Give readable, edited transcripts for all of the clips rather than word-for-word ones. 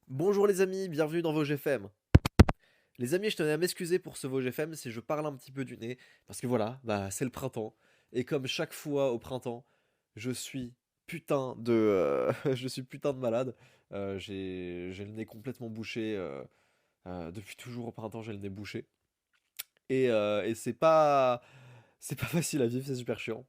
Bonjour les amis, bienvenue dans Vosges FM. Les amis, je tenais à m'excuser pour ce Vosges FM si je parle un petit peu du nez, parce que voilà, c'est le printemps, et comme chaque fois au printemps, je suis je suis putain de malade. J'ai le nez complètement bouché, depuis toujours au printemps j'ai le nez bouché, et c'est pas facile à vivre, c'est super chiant.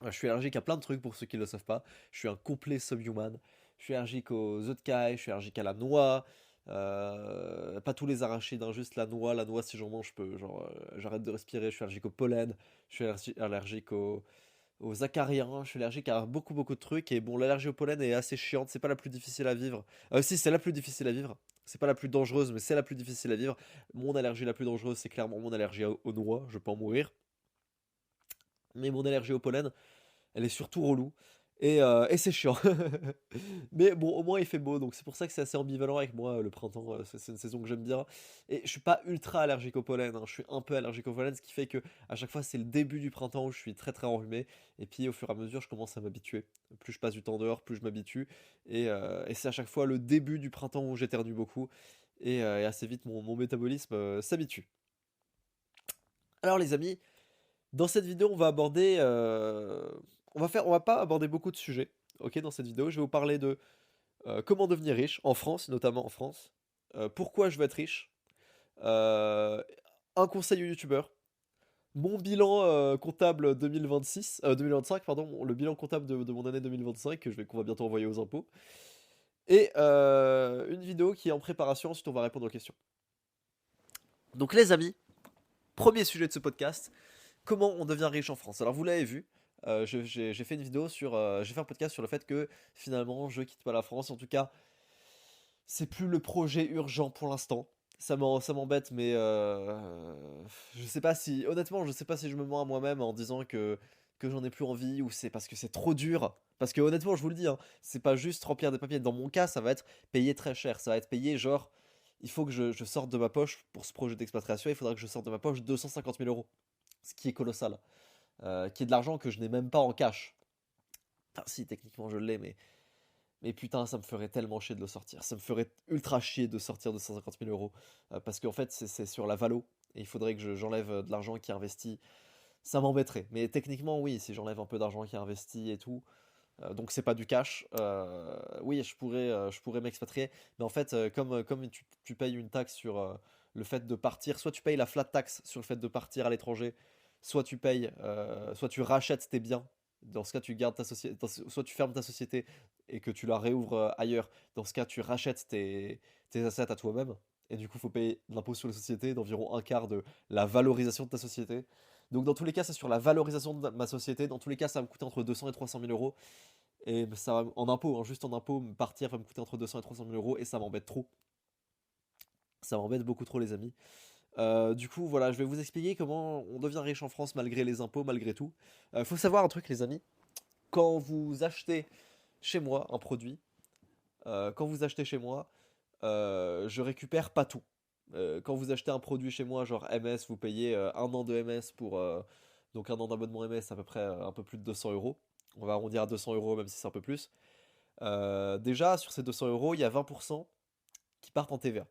Je suis allergique à plein de trucs pour ceux qui ne le savent pas. Je suis un complet subhuman. Je suis allergique aux œufs de caille, je suis allergique à la noix. Pas tous les arachides, hein, juste la noix. La noix, si j'en mange, j'arrête de respirer. Je suis allergique au pollen. Je suis allergique aux acariens. Je suis allergique à beaucoup, beaucoup de trucs. Et bon, l'allergie au pollen est assez chiante. C'est pas la plus difficile à vivre. Si, c'est la plus difficile à vivre. C'est pas la plus dangereuse, mais c'est la plus difficile à vivre. Mon allergie la plus dangereuse, c'est clairement mon allergie aux noix. Je peux en mourir. Mais mon allergie au pollen, elle est surtout relou. Et c'est chiant. Mais bon, au moins il fait beau, donc c'est pour ça que c'est assez ambivalent avec moi, le printemps. C'est une saison que j'aime bien. Et je suis pas ultra allergique au pollen, hein, je suis un peu allergique au pollen, ce qui fait que à chaque fois c'est le début du printemps où je suis très très enrhumé. Et puis au fur et à mesure, je commence à m'habituer. Plus je passe du temps dehors, plus je m'habitue. Et c'est à chaque fois le début du printemps où j'éternue beaucoup. Et assez vite, mon métabolisme s'habitue. Alors les amis, dans cette vidéo, on va aborder, on va pas aborder beaucoup de sujets. Ok, dans cette vidéo, je vais vous parler de comment devenir riche en France, notamment en France. Pourquoi je veux être riche. euh, un conseil aux youtubeurs. Mon bilan comptable 2025, pardon, le bilan comptable de mon année 2025 qu'on va bientôt envoyer aux impôts. Et une vidéo qui est en préparation, ensuite on va répondre aux questions. Donc les amis, premier sujet de ce podcast, comment on devient riche en France. Alors vous l'avez vu, j'ai fait une vidéo sur, j'ai fait un podcast sur le fait que finalement je quitte pas la France. En tout cas, c'est plus le projet urgent pour l'instant. Ça m'embête, mais je sais pas si, honnêtement, je sais pas si je me mens à moi-même en disant que j'en ai plus envie ou c'est parce que c'est trop dur. Parce que honnêtement, je vous le dis, hein, c'est pas juste remplir des papiers. Dans mon cas, ça va être payé très cher. Ça va être payé genre, il faut que je sorte de ma poche pour ce projet d'expatriation. Il faudra que je sorte de ma poche 250 000 euros, ce qui est colossal, qui est de l'argent que je n'ai même pas en cash. Enfin, si, techniquement je l'ai, mais putain, ça me ferait tellement chier de le sortir. Ça me ferait ultra chier de sortir de 150 000 euros. Parce qu'en fait, c'est sur la valo. Et il faudrait que j'enlève de l'argent qui est investi. Ça m'embêterait. Mais techniquement, oui, si j'enlève un peu d'argent qui est investi et tout. Donc c'est pas du cash. Oui, je pourrais m'expatrier. Mais en fait, comme tu payes une taxe sur le fait de partir, soit tu payes la flat tax sur le fait de partir à l'étranger, soit tu rachètes tes biens. Dans ce cas, tu gardes ta société, soit tu fermes ta société et que tu la réouvres ailleurs. Dans ce cas, tu rachètes tes assets à toi-même. Et du coup, il faut payer l'impôt sur les sociétés d'environ un quart de la valorisation de ta société. Donc dans tous les cas, c'est sur la valorisation de ma société. Dans tous les cas, ça va me coûter entre 200 et 300 000 euros. Et ça va, en impôts, hein, juste en impôts, partir va me coûter entre 200 et 300 000 euros. Et ça m'embête trop. Ça m'embête beaucoup trop, les amis. Du coup, voilà, je vais vous expliquer comment on devient riche en France malgré les impôts, malgré tout. Faut savoir un truc, les amis. Quand vous achetez chez moi un produit, quand vous achetez chez moi, je récupère pas tout. Quand vous achetez un produit chez moi, genre MS, vous payez un an de MS pour. Donc un an d'abonnement MS, à peu près un peu plus de 200 euros. On va arrondir à 200 euros, même si c'est un peu plus. Déjà, sur ces 200 euros, il y a 20% qui partent en TVA.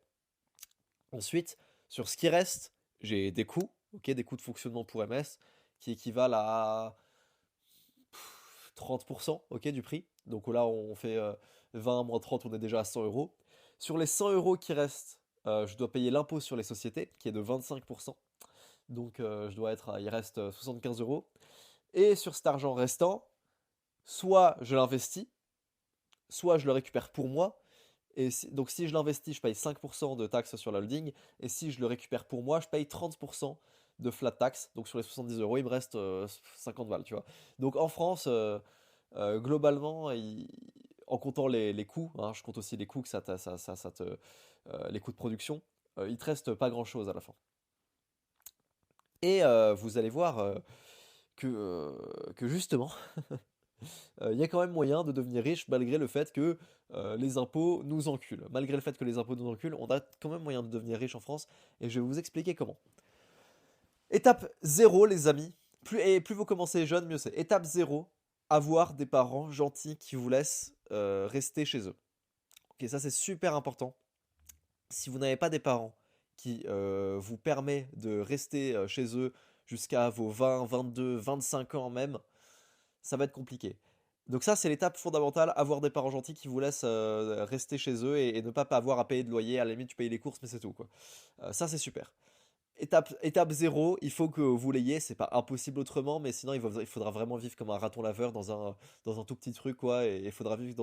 Ensuite, sur ce qui reste, j'ai des coûts, ok, des coûts de fonctionnement pour MS, qui équivalent à 30%, ok, du prix. Donc là, on fait 20 moins 30, on est déjà à 100 euros. Sur les 100 euros qui restent, je dois payer l'impôt sur les sociétés, qui est de 25%. Donc il reste 75 euros. Et sur cet argent restant, soit je l'investis, soit je le récupère pour moi. Donc si je l'investis, je paye 5% de taxes sur la holding. Et si je le récupère pour moi, je paye 30% de flat tax. Donc sur les 70 euros, il me reste 50 balles, tu vois. Donc en France, globalement, en comptant les coûts, hein, je compte aussi les coûts que les coûts de production, il te reste pas grand-chose à la fin. Et vous allez voir que justement, il y a quand même moyen de devenir riche malgré le fait que les impôts nous enculent. Malgré le fait que les impôts nous enculent, on a quand même moyen de devenir riche en France et je vais vous expliquer comment. Étape zéro, les amis. Plus vous commencez jeune, mieux c'est. Étape zéro, avoir des parents gentils qui vous laissent rester chez eux. Ok, ça c'est super important. Si vous n'avez pas des parents qui vous permettent de rester chez eux jusqu'à vos 20, 22, 25 ans même, ça va être compliqué. Donc ça, c'est l'étape fondamentale, avoir des parents gentils qui vous laissent rester chez eux et ne pas avoir à payer de loyer. À la limite, tu payes les courses, mais c'est tout, quoi. Ça, c'est super. Étape 0, il faut que vous l'ayez, c'est pas impossible autrement, mais sinon il faudra vraiment vivre comme un raton laveur dans un tout petit truc, quoi, et il faudra vivre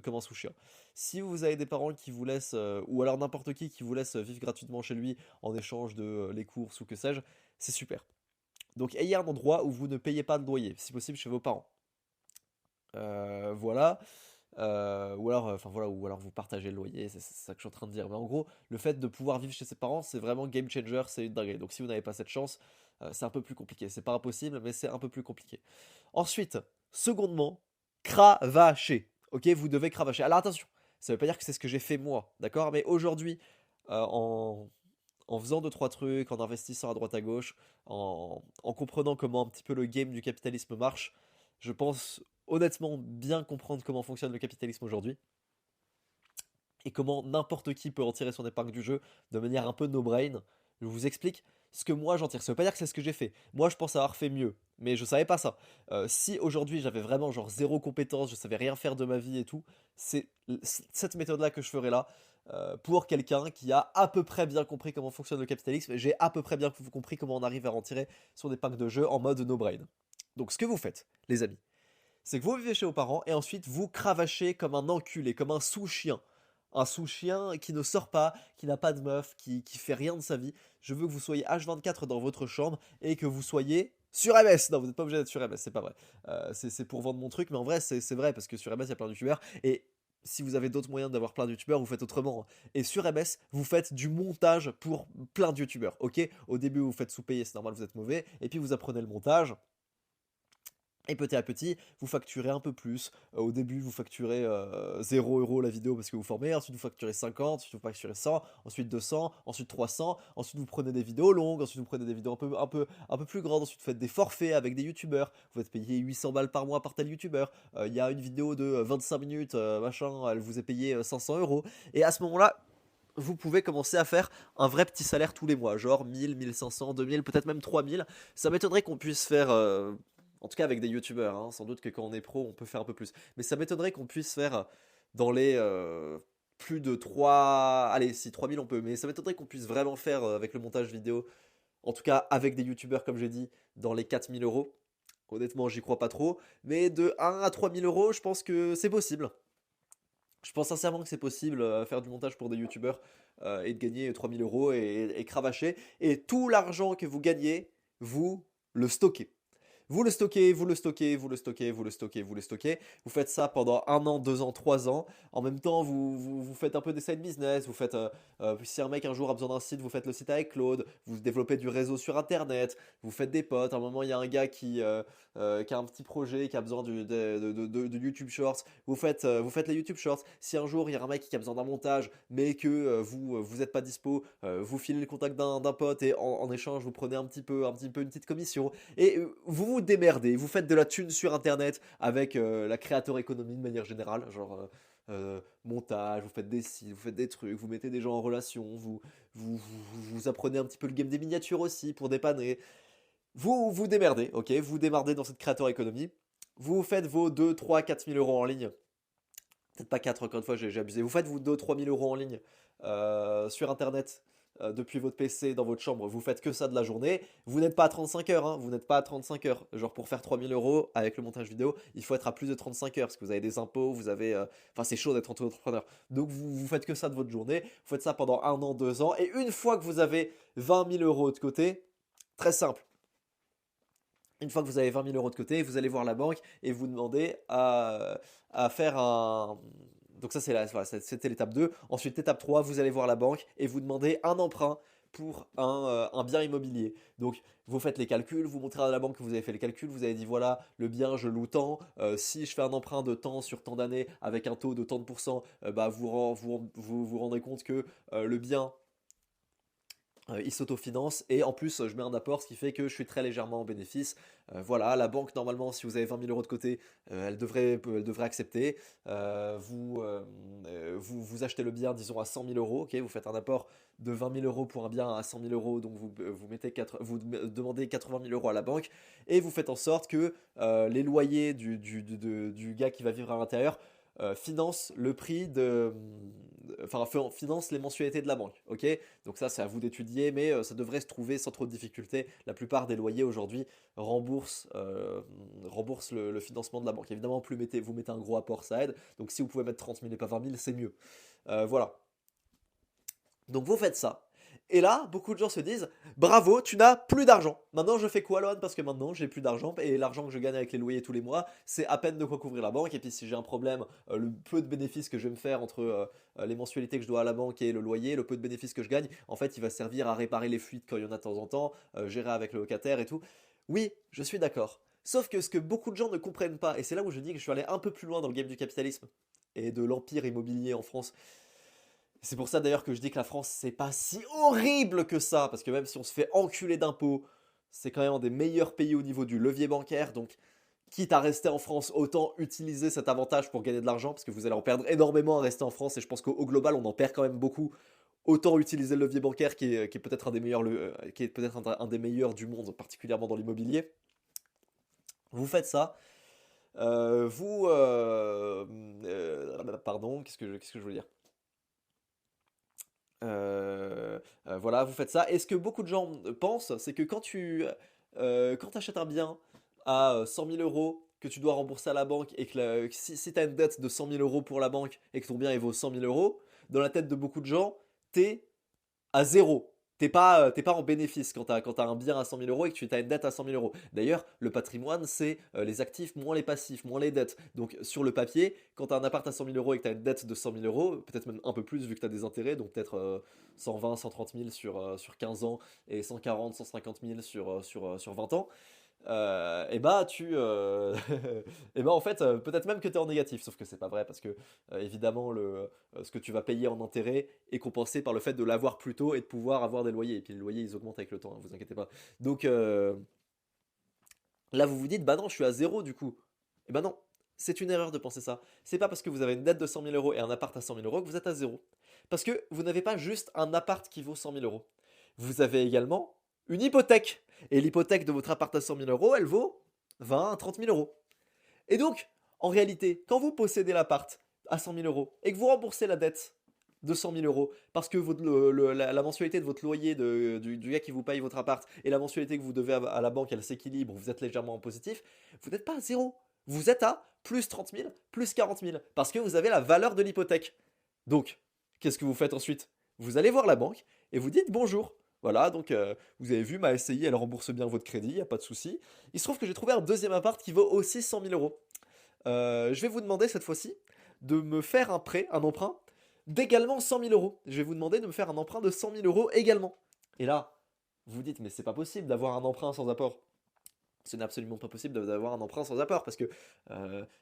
comme un sous-chien. Si vous avez des parents qui vous laissent, ou alors n'importe qui vous laisse vivre gratuitement chez lui en échange de les courses ou que sais-je, c'est super. Donc ayez un endroit où vous ne payez pas de loyer, si possible chez vos parents. Voilà. Ou alors, enfin voilà, ou alors vous partagez le loyer, c'est ça que je suis en train de dire. Mais en gros, le fait de pouvoir vivre chez ses parents, c'est vraiment game changer, c'est une dinguerie. Donc si vous n'avez pas cette chance, c'est un peu plus compliqué. C'est pas impossible, mais c'est un peu plus compliqué. Ensuite, secondement, cravacher. Ok, vous devez cravacher. Alors attention, ça veut pas dire que c'est ce que j'ai fait moi, d'accord? Mais aujourd'hui, en faisant deux trois trucs, en investissant à droite à gauche, en comprenant comment un petit peu le game du capitalisme marche, je pense honnêtement bien comprendre comment fonctionne le capitalisme aujourd'hui et comment n'importe qui peut en tirer son épingle du jeu de manière un peu no-brain. Je vous explique ce que moi j'en tire. Ça veut pas dire que c'est ce que j'ai fait. Moi je pense avoir fait mieux, mais je savais pas ça. Si aujourd'hui j'avais vraiment genre zéro compétence, je savais rien faire de ma vie et tout, c'est cette méthode-là que je ferais là. Pour quelqu'un qui a à peu près bien compris comment fonctionne le capitalisme, j'ai à peu près bien compris comment on arrive à en tirer son épingle de jeu en mode no-brain. Donc ce que vous faites, les amis, c'est que vous vivez chez vos parents et ensuite vous cravachez comme un enculé, comme un sous-chien. Un sous-chien qui ne sort pas, qui n'a pas de meuf, qui fait rien de sa vie. Je veux que vous soyez H24 dans votre chambre et que vous soyez sur MS. Non, vous n'êtes pas obligé d'être sur MS, c'est pas vrai. C'est pour vendre mon truc, mais en vrai, c'est vrai parce que sur MS, il y a plein de youtubeurs. Et si vous avez d'autres moyens d'avoir plein de youtubeurs, vous faites autrement. Et sur MS, vous faites du montage pour plein de youtubeurs. Ok, au début, vous faites sous-payer, c'est normal, vous êtes mauvais. Et puis, vous apprenez le montage. Et petit à petit, vous facturez un peu plus. Au début, vous facturez 0 € la vidéo parce que vous formez. Ensuite, vous facturez 50, ensuite vous facturez 100, ensuite 200, ensuite 300. Ensuite, vous prenez des vidéos longues. Ensuite, vous prenez des vidéos un peu plus grandes. Ensuite, vous faites des forfaits avec des youtubeurs. Vous êtes payé 800 balles par mois par tel youtubeur. Il y a une vidéo de 25 minutes, machin, elle vous est payée 500 €. Et à ce moment-là, vous pouvez commencer à faire un vrai petit salaire tous les mois, genre 1000, 1500, 2000, peut-être même 3000. Ça m'étonnerait qu'on puisse faire, en tout cas avec des youtubeurs, hein, sans doute que quand on est pro, on peut faire un peu plus. Mais ça m'étonnerait qu'on puisse faire dans les plus de 3... Allez, si 3000 on peut, mais ça m'étonnerait qu'on puisse vraiment faire avec le montage vidéo, en tout cas avec des youtubeurs comme j'ai dit, dans les 4000 €. Honnêtement, j'y crois pas trop. Mais de 1 à 3000 €, je pense que c'est possible. Je pense sincèrement que c'est possible faire du montage pour des youtubeurs et de gagner 3000 € et cravacher. Et tout l'argent que vous gagnez, vous le stockez. Vous le stockez, vous le stockez, vous le stockez, vous le stockez, vous le stockez. Vous faites ça pendant 1 an, 2 ans, 3 ans. En même temps, vous faites un peu des side business. Vous faites, si un mec un jour a besoin d'un site, vous faites le site avec Claude. Vous développez du réseau sur Internet. Vous faites des potes. À un moment, il y a un gars qui a un petit projet, qui a besoin de YouTube Shorts. Vous faites les YouTube Shorts. Si un jour, il y a un mec qui a besoin d'un montage, mais que vous n'êtes pas dispo, vous filez le contact d'un pote et en échange, vous prenez un petit peu une petite commission. Et vous vous démerdez, vous faites de la thune sur internet avec la créateur économie de manière générale, genre montage, vous faites des sites, vous faites des trucs, vous mettez des gens en relation, vous apprenez un petit peu le game des miniatures aussi pour dépanner. Vous vous démerdez, ok, vous vous démerdez dans cette créateur économie, vous faites vos 2 3 4000 € en ligne, peut-être pas 4 encore une fois, j'ai abusé, vous faites vos 2 3000 € en ligne sur internet depuis votre PC dans votre chambre, vous faites que ça de la journée, vous n'êtes pas à 35 heures, hein, vous n'êtes pas à 35 heures. Genre pour faire 3000 € avec le montage vidéo, il faut être à plus de 35 heures parce que vous avez des impôts, vous avez. Enfin, c'est chaud d'être entrepreneur. Donc vous faites que ça de votre journée, vous faites ça pendant 1 an, 2 ans, et une fois que vous avez 20 000 € de côté, très simple. Une fois que vous avez 20 000 € de côté, vous allez voir la banque et vous demandez à faire un. Donc ça, voilà, c'était l'étape 2. Ensuite, étape 3, vous allez voir la banque et vous demandez un emprunt pour un bien immobilier. Donc vous faites les calculs, vous montrez à la banque que vous avez fait les calculs, vous avez dit voilà, le bien je loue tant, si je fais un emprunt de temps sur tant d'années avec un taux de tant de pourcents, bah vous rendrez compte que le bien Il s'autofinance et en plus je mets un apport, ce qui fait que je suis très légèrement en bénéfice. Voilà, la banque normalement si vous avez 20 000 euros de côté, elle devrait accepter. Vous achetez le bien disons à 100 000 euros, ok, vous faites un apport de 20 000 euros pour un bien à 100 000 euros, donc vous demandez 80 000 euros à la banque et vous faites en sorte que les loyers du gars qui va vivre à l'intérieur financent le prix finance les mensualités de la banque, ok? Donc ça, c'est à vous d'étudier, mais ça devrait se trouver sans trop de difficultés. La plupart des loyers aujourd'hui remboursent le financement de la banque. Évidemment, plus vous mettez un gros apport, ça aide. Donc si vous pouvez mettre 30 000 et pas 20 000, c'est mieux. Voilà. Donc vous faites ça. Et là, beaucoup de gens se disent, bravo, tu n'as plus d'argent. Maintenant, je fais quoi, Lohan? Parce que maintenant, j'ai plus d'argent et l'argent que je gagne avec les loyers tous les mois, c'est à peine de quoi couvrir la banque. Et puis, si j'ai un problème, le peu de bénéfices que je vais me faire entre les mensualités que je dois à la banque et le loyer, le peu de bénéfices que je gagne, en fait, il va servir à réparer les fuites quand il y en a de temps en temps, gérer avec le locataire et tout. Oui, je suis d'accord. Sauf que ce que beaucoup de gens ne comprennent pas, et c'est là où je dis que je suis allé un peu plus loin dans le game du capitalisme et de l'empire immobilier en France, c'est pour ça d'ailleurs que je dis que la France, c'est pas si horrible que ça, parce que même si on se fait enculer d'impôts, c'est quand même un des meilleurs pays au niveau du levier bancaire, donc quitte à rester en France, autant utiliser cet avantage pour gagner de l'argent, parce que vous allez en perdre énormément à rester en France, et je pense qu'au global, on en perd quand même beaucoup. Autant utiliser le levier bancaire qui est peut-être un des meilleurs, qui est peut-être un des meilleurs du monde, particulièrement dans l'immobilier. Vous faites ça. Pardon, qu'est-ce que je voulais dire? Voilà, vous faites ça. Et ce que beaucoup de gens pensent, c'est que quand tu achètes un bien à 100 000 euros que tu dois rembourser à la banque et que si tu as une dette de 100 000 euros pour la banque et que ton bien il vaut 100 000 euros, dans la tête de beaucoup de gens, t'es à zéro. T'es pas en bénéfice quand t'as un bien à 100 000 euros et que tu as une dette à 100 000 euros. D'ailleurs, le patrimoine, c'est les actifs moins les passifs, moins les dettes. Donc, sur le papier, quand t'as un appart à 100 000 euros et que t'as une dette de 100 000 euros, peut-être même un peu plus vu que t'as des intérêts, donc peut-être 120, 130 000 sur 15 ans et 140, 150 000 sur 20 ans, et bah et bah en fait peut-être même que tu es en négatif, sauf que c'est pas vrai parce que évidemment ce que tu vas payer en intérêt est compensé par le fait de l'avoir plus tôt et de pouvoir avoir des loyers, et puis les loyers ils augmentent avec le temps, hein, vous inquiétez pas. Donc là vous vous dites bah non je suis à zéro du coup, et bah non, c'est une erreur de penser ça. C'est pas parce que vous avez une dette de 100 000 euros et un appart à 100 000 euros que vous êtes à zéro, parce que vous n'avez pas juste un appart qui vaut 100 000 euros, vous avez également une hypothèque. Et l'hypothèque de votre appart à 100 000 euros, elle vaut 20 à 30 000 euros. Et donc, en réalité, quand vous possédez l'appart à 100 000 euros et que vous remboursez la dette de 100 000 euros parce que la mensualité de votre loyer du gars qui vous paye votre appart et la mensualité que vous devez à la banque, elle s'équilibre, vous êtes légèrement en positif, vous n'êtes pas à zéro. Vous êtes à plus 30 000, plus 40 000 parce que vous avez la valeur de l'hypothèque. Donc, qu'est-ce que vous faites ensuite? Vous allez voir la banque et vous dites bonjour. Voilà, donc vous avez vu, ma SCI, elle rembourse bien votre crédit, il a pas de souci. Il se trouve que j'ai trouvé un deuxième appart qui vaut aussi 100 000 euros. Je vais vous demander cette fois-ci de me faire un prêt, un emprunt, d'également 100 000 euros. Je vais vous demander de me faire un emprunt de 100 000 euros également. Et là, vous dites, mais c'est pas possible d'avoir un emprunt sans apport. Ce n'est absolument pas possible d'avoir un emprunt sans apport, parce que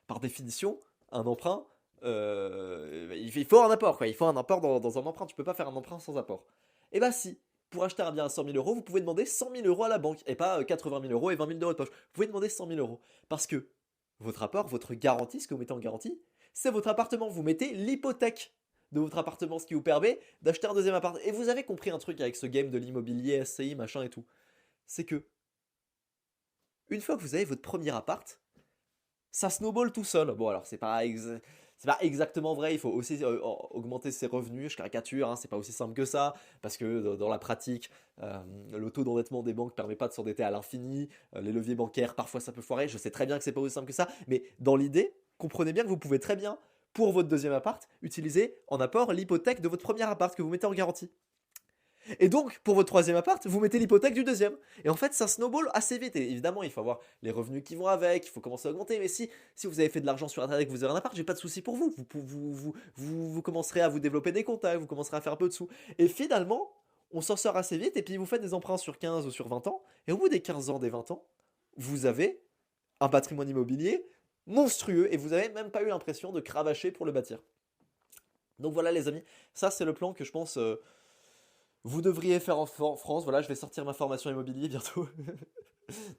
par définition, un emprunt, il faut un apport, quoi. Il faut un apport dans un emprunt. Tu peux pas faire un emprunt sans apport. Et bah si, pour acheter un bien à 100 000 euros, vous pouvez demander 100 000 euros à la banque, et pas 80 000 euros et 20 000 euros de poche. Vous pouvez demander 100 000 euros. Parce que votre apport, votre garantie, ce que vous mettez en garantie, c'est votre appartement. Vous mettez l'hypothèque de votre appartement, ce qui vous permet d'acheter un deuxième appartement. Et vous avez compris un truc avec ce game de l'immobilier, SCI, machin et tout. C'est que, une fois que vous avez votre premier appart, ça snowball tout seul. Bon, alors, c'est pas exactement vrai, il faut aussi augmenter ses revenus, je caricature, hein, c'est pas aussi simple que ça, parce que dans la pratique, le taux d'endettement des banques permet pas de s'endetter à l'infini, les leviers bancaires, parfois ça peut foirer, je sais très bien que c'est pas aussi simple que ça, mais dans l'idée, comprenez bien que vous pouvez très bien, pour votre deuxième appart, utiliser en apport l'hypothèque de votre premier appart que vous mettez en garantie. Et donc, pour votre troisième appart, vous mettez l'hypothèque du deuxième. Et en fait, ça snowball assez vite. Et évidemment, il faut avoir les revenus qui vont avec, il faut commencer à augmenter. Mais si vous avez fait de l'argent sur Internet et que vous avez un appart, j'ai pas de souci pour vous. Vous commencerez à vous développer des contacts, vous commencerez à faire un peu de sous. Et finalement, on s'en sort assez vite. Et puis, vous faites des emprunts sur 15 ou sur 20 ans. Et au bout des 15 ans, des 20 ans, vous avez un patrimoine immobilier monstrueux. Et vous n'avez même pas eu l'impression de cravacher pour le bâtir. Donc voilà, les amis, ça c'est le plan que je pense Vous devriez faire en France, voilà, je vais sortir ma formation immobilier bientôt.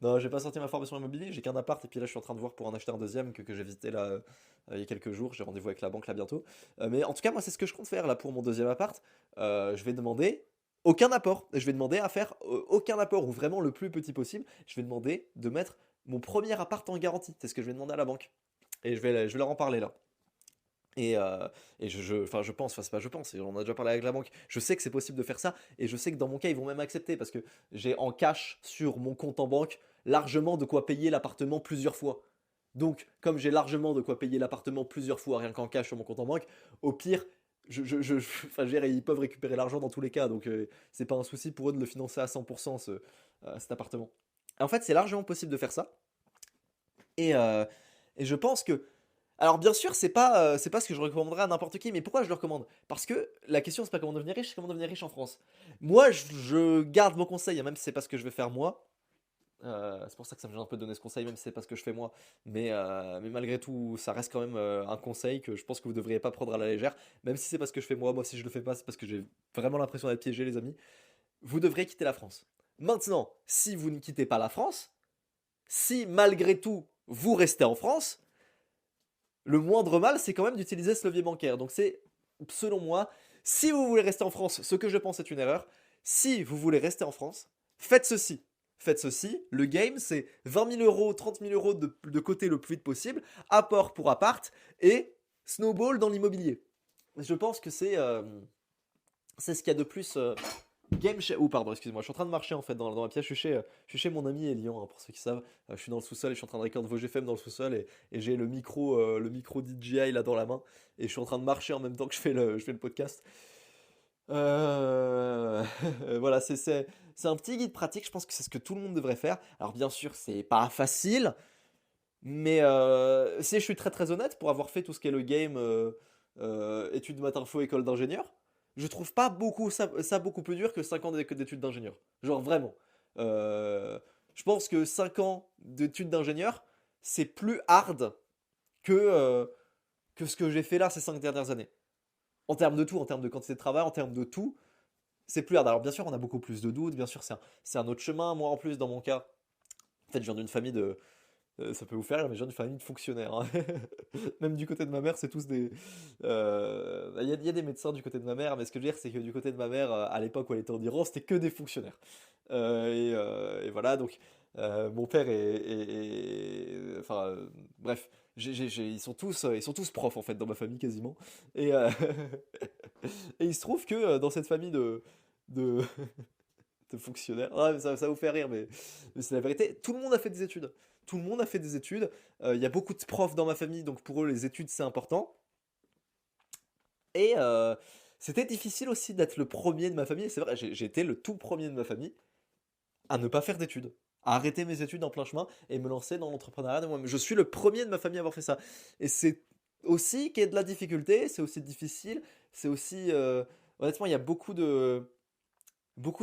Non, j'ai pas sorti ma formation immobilier, j'ai qu'un appart et puis là je suis en train de voir pour en acheter un deuxième que j'ai visité là il y a quelques jours, j'ai rendez-vous avec la banque là bientôt. Mais en tout cas moi c'est ce que je compte faire là pour mon deuxième appart. Je vais demander aucun apport. Je vais demander à faire aucun apport ou vraiment le plus petit possible. Je vais demander de mettre mon premier appart en garantie. C'est ce que je vais demander à la banque. Et je vais leur en parler là. Et, euh, et enfin, je pense, enfin c'est pas je pense, on a déjà parlé avec la banque, je sais que c'est possible de faire ça, et je sais que dans mon cas, ils vont même accepter, parce que j'ai en cash sur mon compte en banque largement de quoi payer l'appartement plusieurs fois. Donc, comme j'ai largement de quoi payer l'appartement plusieurs fois, rien qu'en cash sur mon compte en banque, au pire, enfin, je veux dire, ils peuvent récupérer l'argent dans tous les cas, donc c'est pas un souci pour eux de le financer à 100% cet appartement. En fait, c'est largement possible de faire ça, et, euh, et je pense que alors bien sûr, c'est pas ce que je recommanderais à n'importe qui, mais pourquoi je le recommande? Parce que la question c'est pas comment devenir riche, c'est comment devenir riche en France. Moi, je garde mon conseil, hein, même si c'est pas ce que je vais faire moi. C'est pour ça que ça me gêne un peu de donner ce conseil, même si c'est pas ce que je fais moi. Mais malgré tout, ça reste quand même un conseil que je pense que vous devriez pas prendre à la légère. Même si c'est pas ce que je fais moi, si je le fais pas, c'est parce que j'ai vraiment l'impression d'être piégé, les amis. Vous devriez quitter la France. Maintenant, si vous ne quittez pas la France, si malgré tout vous restez en France, le moindre mal, c'est quand même d'utiliser ce levier bancaire. Donc c'est, selon moi, si vous voulez rester en France, ce que je pense est une erreur, si vous voulez rester en France, faites ceci. Faites ceci, le game c'est 20 000 euros, 30 000 euros de côté le plus vite possible, apport pour appart et snowball dans l'immobilier. Je pense que c'est ce qu'il y a de plus Oh pardon, excuse-moi, je suis en train de marcher en fait dans la pièce, je suis chez mon ami Elian, hein, pour ceux qui savent. Je suis dans le sous-sol et je suis en train de recorder vos GFM dans le sous-sol et j'ai le micro DJI là dans la main et je suis en train de marcher en même temps que je fais le podcast. Euh, voilà, c'est un petit guide pratique, je pense que c'est ce que tout le monde devrait faire. Alors bien sûr, c'est pas facile, mais si je suis très très honnête, pour avoir fait tout ce qui est le game, études maths info, école d'ingénieur, je trouve pas beaucoup ça beaucoup plus dur que 5 ans d'études d'ingénieur. Genre vraiment. Euh, je pense que 5 ans d'études d'ingénieur, c'est plus hard que ce que j'ai fait là ces 5 dernières années. En termes de tout, en termes de quantité de travail, en termes de tout, c'est plus hard. Alors bien sûr, on a beaucoup plus de doutes, bien sûr, c'est un autre chemin. Moi en plus, dans mon cas, en fait, je viens d'une famille de, ça peut vous faire rire, mais je viens d'une famille de fonctionnaires, hein. Même du côté de ma mère, c'est tous des. Il y a des médecins du côté de ma mère, mais ce que je veux dire, c'est que du côté de ma mère, à l'époque où elle était en Iran, c'était que des fonctionnaires. Et voilà, donc mon père enfin, bref, ils sont tous profs en fait dans ma famille quasiment. Et, et il se trouve que dans cette famille de, de fonctionnaires. Ah, mais ça vous fait rire, mais c'est la vérité. Tout le monde a fait des études. Tout le monde a fait des études. Il y a beaucoup de profs dans ma famille, donc pour eux, les études, c'est important. Et c'était difficile aussi d'être le premier de ma famille. C'est vrai, j'ai été le tout premier de ma famille à ne pas faire d'études. À arrêter mes études en plein chemin et me lancer dans l'entrepreneuriat de moi-même. Je suis le premier de ma famille à avoir fait ça. Et c'est aussi qu'il y a de la difficulté, c'est aussi difficile, c'est aussi... honnêtement, il y a beaucoup de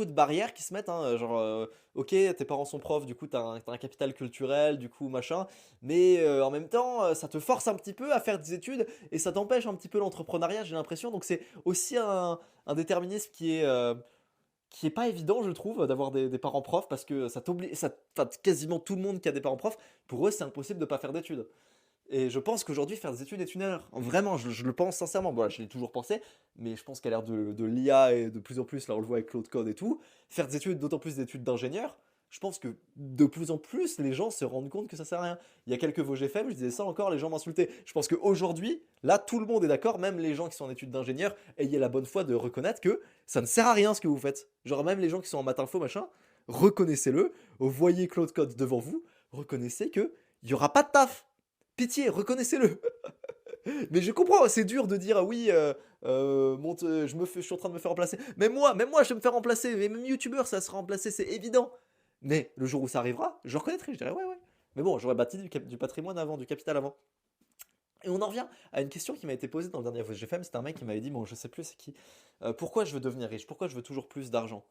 barrières qui se mettent, hein, genre, ok, tes parents sont profs, du coup, t'as un capital culturel, du coup, machin, mais en même temps, ça te force un petit peu à faire des études et ça t'empêche un petit peu l'entrepreneuriat, j'ai l'impression. Donc, c'est aussi un déterminisme qui est pas évident, je trouve, d'avoir des parents profs parce que ça t'oblige, enfin, quasiment tout le monde qui a des parents profs, pour eux, c'est impossible de pas faire d'études. Et je pense qu'aujourd'hui, faire des études est une erreur. Vraiment, je le pense sincèrement. Bon, là, je l'ai toujours pensé, mais je pense qu'à l'ère de l'IA et de plus en plus, là, on le voit avec Claude Code et tout, faire des études, d'autant plus des études d'ingénieur, je pense que de plus en plus, les gens se rendent compte que ça sert à rien. Il y a quelques VOGFM, je disais ça encore, les gens m'insultaient. Je pense qu'aujourd'hui, là, tout le monde est d'accord, même les gens qui sont en études d'ingénieur, ayez la bonne foi de reconnaître que ça ne sert à rien ce que vous faites. Genre, même les gens qui sont en maths info, machin, reconnaissez-le, voyez Claude Code devant vous, reconnaissez que il n'y aura pas de taf. Pitié, reconnaissez-le. Mais je comprends, c'est dur de dire oui, je suis en train de me faire remplacer. Même moi, je vais me faire remplacer. Mais même youtubeur, ça sera remplacé, c'est évident. Mais le jour où ça arrivera, je reconnaîtrai, je dirais ouais, ouais. Mais bon, j'aurais bâti du patrimoine avant, du capital avant. Et on en revient à une question qui m'a été posée dans le dernier VGFM. C'était un mec qui m'avait dit, bon, je sais plus c'est qui, pourquoi je veux devenir riche, pourquoi je veux toujours plus d'argent.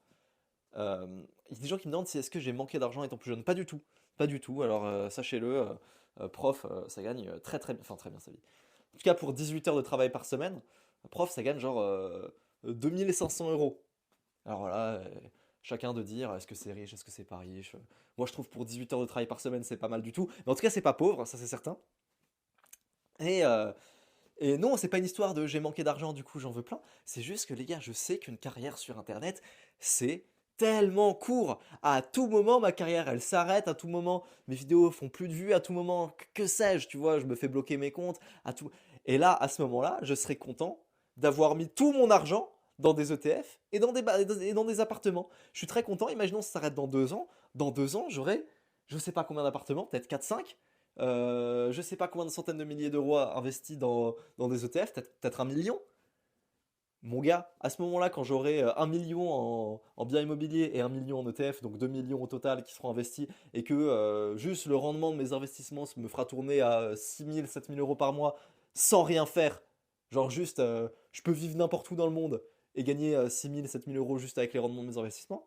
Il y a des gens qui me demandent si est-ce que j'ai manqué d'argent étant plus jeune. Pas du tout. Pas du tout. Alors sachez-le, prof, ça gagne très très bien, enfin très bien sa vie. En tout cas pour 18 heures de travail par semaine, prof, ça gagne genre 2500 euros. Alors là, chacun de dire est-ce que c'est riche, est-ce que c'est pas riche. Moi, je trouve pour 18 heures de travail par semaine, c'est pas mal du tout. Mais en tout cas, c'est pas pauvre, ça c'est certain. Et, euh, et non, c'est pas une histoire de j'ai manqué d'argent, du coup j'en veux plein. C'est juste que les gars, je sais qu'une carrière sur Internet, c'est tellement court. À tout moment, ma carrière, elle s'arrête. À tout moment, mes vidéos font plus de vues. À tout moment, que sais-je, tu vois, je me fais bloquer mes comptes. À tout... Et là, à ce moment-là, je serais content d'avoir mis tout mon argent dans des ETF et et dans des appartements. Je suis très content. Imaginons ça s'arrête dans 2 ans. Dans 2 ans, j'aurai, je sais pas combien d'appartements, peut-être 4, 5. Je sais pas combien de centaines de milliers d'euros investis dans des ETF, peut-être 1 million. Mon gars, à ce moment-là, quand j'aurai 1 million en biens immobiliers et 1 million en ETF, donc 2 millions au total qui seront investis, et que juste le rendement de mes investissements me fera tourner à 6 000, 7 000 euros par mois sans rien faire, genre juste, je peux vivre n'importe où dans le monde et gagner 6 000, 7 000 euros juste avec les rendements de mes investissements,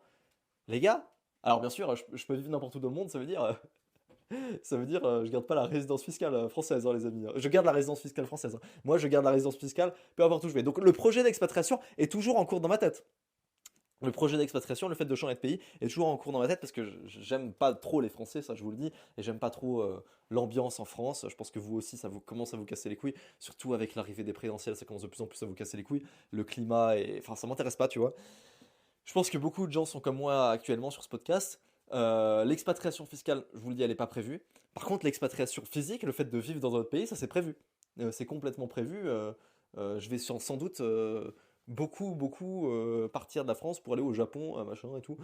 les gars, alors bien sûr, je peux vivre n'importe où dans le monde, ça veut dire, je garde pas la résidence fiscale française, hein, les amis. Je garde la résidence fiscale française, hein. Moi, je garde la résidence fiscale, peu importe où je vais. Donc, le projet d'expatriation est toujours en cours dans ma tête. Le projet d'expatriation, le fait de changer de pays, est toujours en cours dans ma tête parce que j'aime pas trop les Français, ça je vous le dis, et j'aime pas trop l'ambiance en France. Je pense que vous aussi, ça vous commence à vous casser les couilles, surtout avec l'arrivée des présidentielles, ça commence de plus en plus à vous casser les couilles. Le climat, enfin, ça m'intéresse pas, tu vois. Je pense que beaucoup de gens sont comme moi actuellement sur ce podcast. L'expatriation fiscale, je vous le dis, elle n'est pas prévue. Par contre, l'expatriation physique, le fait de vivre dans un autre pays, ça c'est prévu. C'est complètement prévu. Je vais sans doute beaucoup partir de la France pour aller au Japon, machin et tout.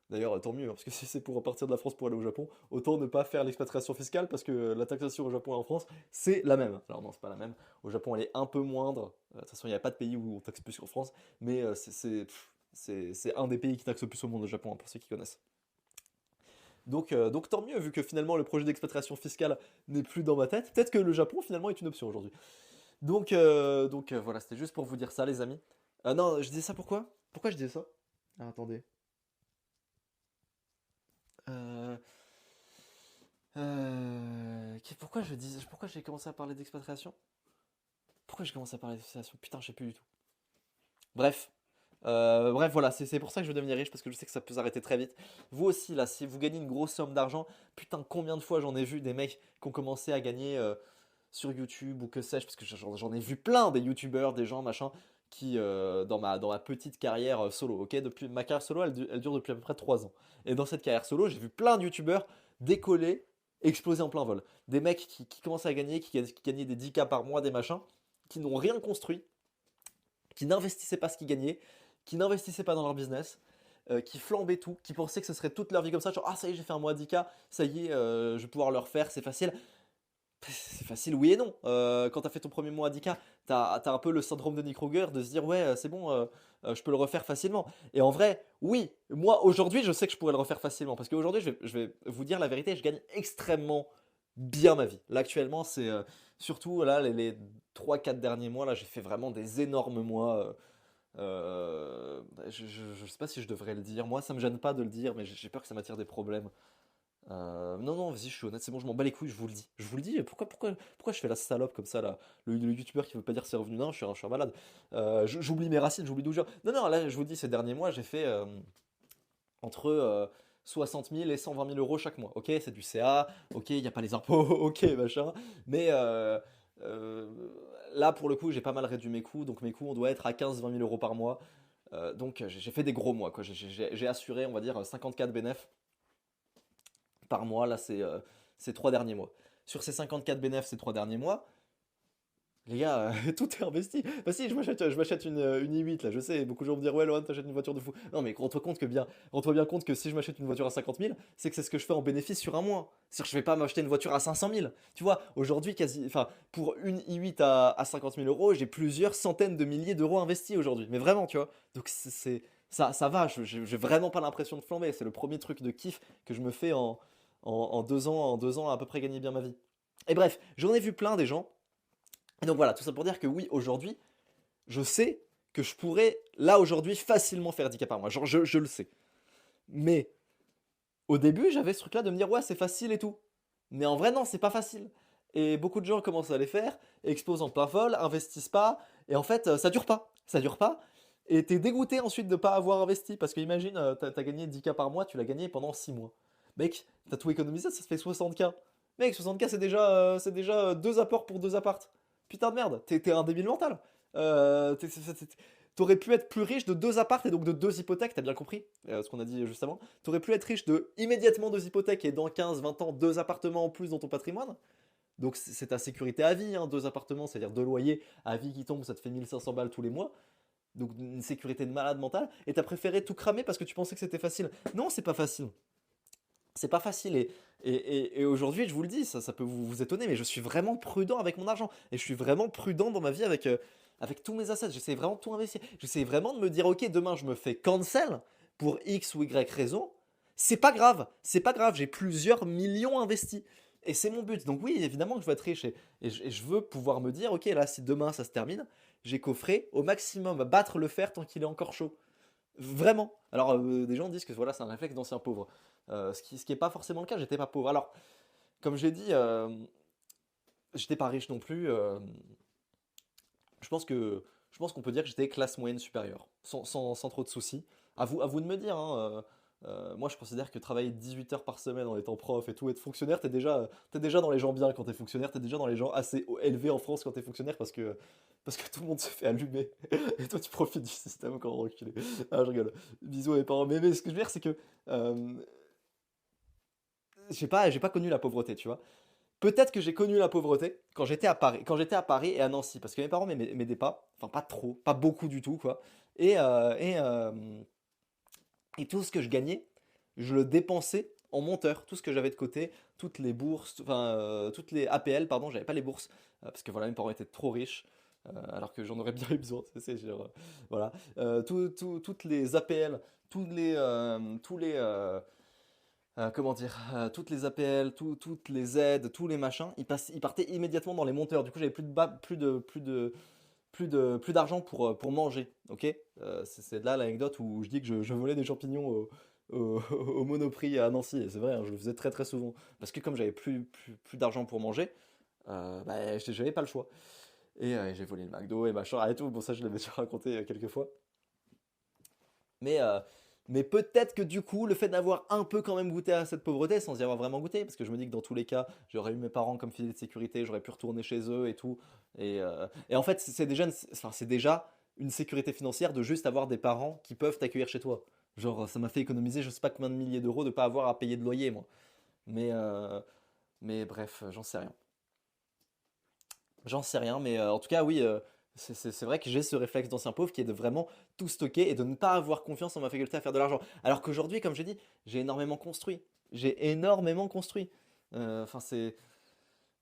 D'ailleurs, tant mieux, hein, parce que si c'est pour partir de la France pour aller au Japon, autant ne pas faire l'expatriation fiscale, parce que la taxation au Japon et en France, c'est la même. Alors non, c'est pas la même. Au Japon, elle est un peu moindre. De toute façon, il n'y a pas de pays où on taxe plus qu'en France, mais c'est un des pays qui taxe le plus au monde, le Japon, hein, pour ceux qui connaissent. Donc tant mieux, vu que finalement le projet d'expatriation fiscale n'est plus dans ma tête. Peut-être que le Japon finalement est une option aujourd'hui. Donc voilà, c'était juste pour vous dire ça, les amis. Non, je disais ça pourquoi? Pourquoi je disais ça? Ah, attendez. Euh, pourquoi j'ai commencé à parler d'expatriation? Pourquoi j'ai commencé à parler d'expatriation? Putain, je sais plus du tout. Bref, bref, voilà, c'est pour ça que je veux devenir riche, parce que je sais que ça peut s'arrêter très vite. Vous aussi, là, si vous gagnez une grosse somme d'argent, putain, combien de fois j'en ai vu des mecs qui ont commencé à gagner sur YouTube ou que sais-je, parce que j'en ai vu plein des YouTubeurs, des gens, machin, qui, dans ma petite carrière solo, ok, depuis ma carrière solo, elle dure depuis à peu près 3 ans. Et dans cette carrière solo, j'ai vu plein de YouTubeurs décoller, exploser en plein vol. Des mecs qui commençaient à gagner, qui gagnaient des 10K par mois, des machins, qui n'ont rien construit, qui n'investissaient pas ce qu'ils gagnaient, qui n'investissaient pas dans leur business, qui flambaient tout, qui pensaient que ce serait toute leur vie comme ça, genre ah ça y est j'ai fait un mois 10K, ça y est je vais pouvoir le refaire, c'est facile. C'est facile oui et non. Quand t'as fait ton premier mois à 10K, t'as un peu le syndrome de Nick Kruger de se dire ouais c'est bon, je peux le refaire facilement. Et en vrai, oui, moi aujourd'hui je sais que je pourrais le refaire facilement parce qu'aujourd'hui je vais vous dire la vérité, je gagne extrêmement bien ma vie. Là actuellement c'est surtout là les 3-4 derniers mois, là j'ai fait vraiment des énormes mois. Je sais pas si je devrais le dire. Moi, ça me gêne pas de le dire, mais j'ai peur que ça m'attire des problèmes. Non, non, vas-y, je suis honnête, c'est bon, je m'en bats les couilles, je vous le dis. Je vous le dis, pourquoi je fais la salope comme ça, là? Le youtubeur qui veut pas dire ses revenus, non, je suis un malade. J'oublie mes racines, j'oublie d'où je viens. Non, non, là, je vous dis, ces derniers mois, j'ai fait entre 60 000 et 120 000 euros chaque mois. Ok, c'est du CA, ok, il n'y a pas les impôts, ok, machin. Mais euh, là, pour le coup, j'ai pas mal réduit mes coûts. Donc mes coûts, on doit être à 15-20 000 euros par mois. Donc j'ai fait des gros mois, quoi. J'ai assuré, on va dire, 54 bénéfices par mois, là, ces 3 derniers mois. Sur ces 54 bénéfices ces 3 derniers mois, les gars, tout est investi. Bah si, je m'achète une i8 là, je sais, beaucoup de gens vont me dire ouais Lohan, t'achètes une voiture de fou. Non mais rends-toi bien compte que si je m'achète une voiture à 50 000, c'est que c'est ce que je fais en bénéfice sur un mois. C'est-à-dire que je vais pas m'acheter une voiture à 500 000. Tu vois, aujourd'hui, enfin, pour une i8 à 50 000 euros, j'ai plusieurs centaines de milliers d'euros investis aujourd'hui. Mais vraiment, tu vois. Donc ça va, j'ai vraiment pas l'impression de flamber. C'est le premier truc de kiff que je me fais en 2 ans, à peu près gagner bien ma vie. Et bref, j'en ai vu plein des gens et donc voilà, tout ça pour dire que oui, aujourd'hui, je sais que je pourrais, là aujourd'hui, facilement faire 10K par mois. Genre, je le sais. Mais au début, j'avais ce truc-là de me dire, ouais, c'est facile et tout. Mais en vrai, non, c'est pas facile. Et beaucoup de gens commencent à les faire, explosent en plein vol, investissent pas, et en fait, ça dure pas. Ça dure pas. Et t'es dégoûté ensuite de pas avoir investi. Parce que imagine, t'as gagné 10K par mois, tu l'as gagné pendant 6 mois. Mec, t'as tout économisé, ça se fait 60K. Mec, 60K, c'est déjà 2 apports pour 2 apparts. Putain de merde, t'es un débile mental. T'aurais pu être plus riche de 2 apparts et donc de 2 hypothèques, t'as bien compris ce qu'on a dit juste avant. T'aurais pu être riche de immédiatement 2 hypothèques et dans 15, 20 ans, 2 appartements en plus dans ton patrimoine. Donc c'est ta sécurité à vie, hein, 2 appartements, c'est-à-dire 2 loyers à vie qui tombent, ça te fait 1500 balles tous les mois. Donc une sécurité de malade mental. Et t'as préféré tout cramer parce que tu pensais que c'était facile. Non, c'est pas facile. C'est pas facile. Et aujourd'hui, je vous le dis, ça peut vous étonner, mais je suis vraiment prudent avec mon argent. Et je suis vraiment prudent dans ma vie avec tous mes assets. J'essaie vraiment de tout investir. J'essaie vraiment de me dire, ok, demain je me fais cancel pour X ou Y raison. C'est pas grave. C'est pas grave. J'ai plusieurs millions investis. Et c'est mon but. Donc oui, évidemment que je veux être riche. Et je veux pouvoir me dire, ok, là, si demain ça se termine, j'ai coffré au maximum à battre le fer tant qu'il est encore chaud. Vraiment. Alors, des gens disent que voilà, c'est un réflexe d'ancien pauvre. Ce qui est pas forcément le cas, j'étais pas pauvre. Alors, comme j'ai dit, j'étais pas riche non plus. Je pense que je pense qu'on peut dire que j'étais classe moyenne supérieure, sans trop de soucis. À vous de me dire, hein, moi je considère que travailler 18 heures par semaine en étant prof et tout, être fonctionnaire, t'es déjà dans les gens bien quand t'es fonctionnaire, t'es déjà dans les gens assez élevés en France quand t'es fonctionnaire parce que tout le monde se fait allumer. Et toi tu profites du système encore reculé. Ah, je rigole. Bisous à mes parents. Mais ce que je veux dire, c'est que euh, j'ai pas connu la pauvreté, tu vois. Peut-être que j'ai connu la pauvreté quand j'étais à Paris et à Nancy, parce que mes parents m'aidaient pas, enfin pas trop, pas beaucoup du tout, quoi. Et tout ce que je gagnais, je le dépensais en monteur, tout ce que j'avais de côté, toutes les bourses, enfin toutes les APL, pardon, j'avais pas les bourses, parce que voilà, mes parents étaient trop riches, alors que j'en aurais bien eu besoin, c'est genre, voilà. Toutes les APL, comment dire, toutes les APL, toutes les aides, tous les machins, ils partaient immédiatement dans les monteurs. Du coup, j'avais plus d'argent pour manger. Ok. C'est de là l'anecdote où je dis que je volais des champignons au Monoprix à Nancy. Et c'est vrai, hein, je le faisais très très souvent. Parce que comme j'avais plus d'argent pour manger, bah, j'avais pas le choix. Et j'ai volé le McDo et machin et tout. Bon, ça, je l'avais déjà raconté quelques fois. Mais, euh, mais peut-être que du coup, le fait d'avoir un peu quand même goûté à cette pauvreté, sans y avoir vraiment goûté, parce que je me dis que dans tous les cas, j'aurais eu mes parents comme filet de sécurité, j'aurais pu retourner chez eux et tout. Et en fait, c'est déjà une sécurité financière de juste avoir des parents qui peuvent t'accueillir chez toi. Genre, ça m'a fait économiser je sais pas combien de milliers d'euros de pas avoir à payer de loyer, moi. Mais, euh, mais bref, j'en sais rien. J'en sais rien, mais en tout cas, oui, c'est vrai que j'ai ce réflexe d'ancien pauvre qui est de vraiment tout stocker et de ne pas avoir confiance en ma faculté à faire de l'argent. Alors qu'aujourd'hui, comme j'ai dit, j'ai énormément construit. J'ai énormément construit. Enfin,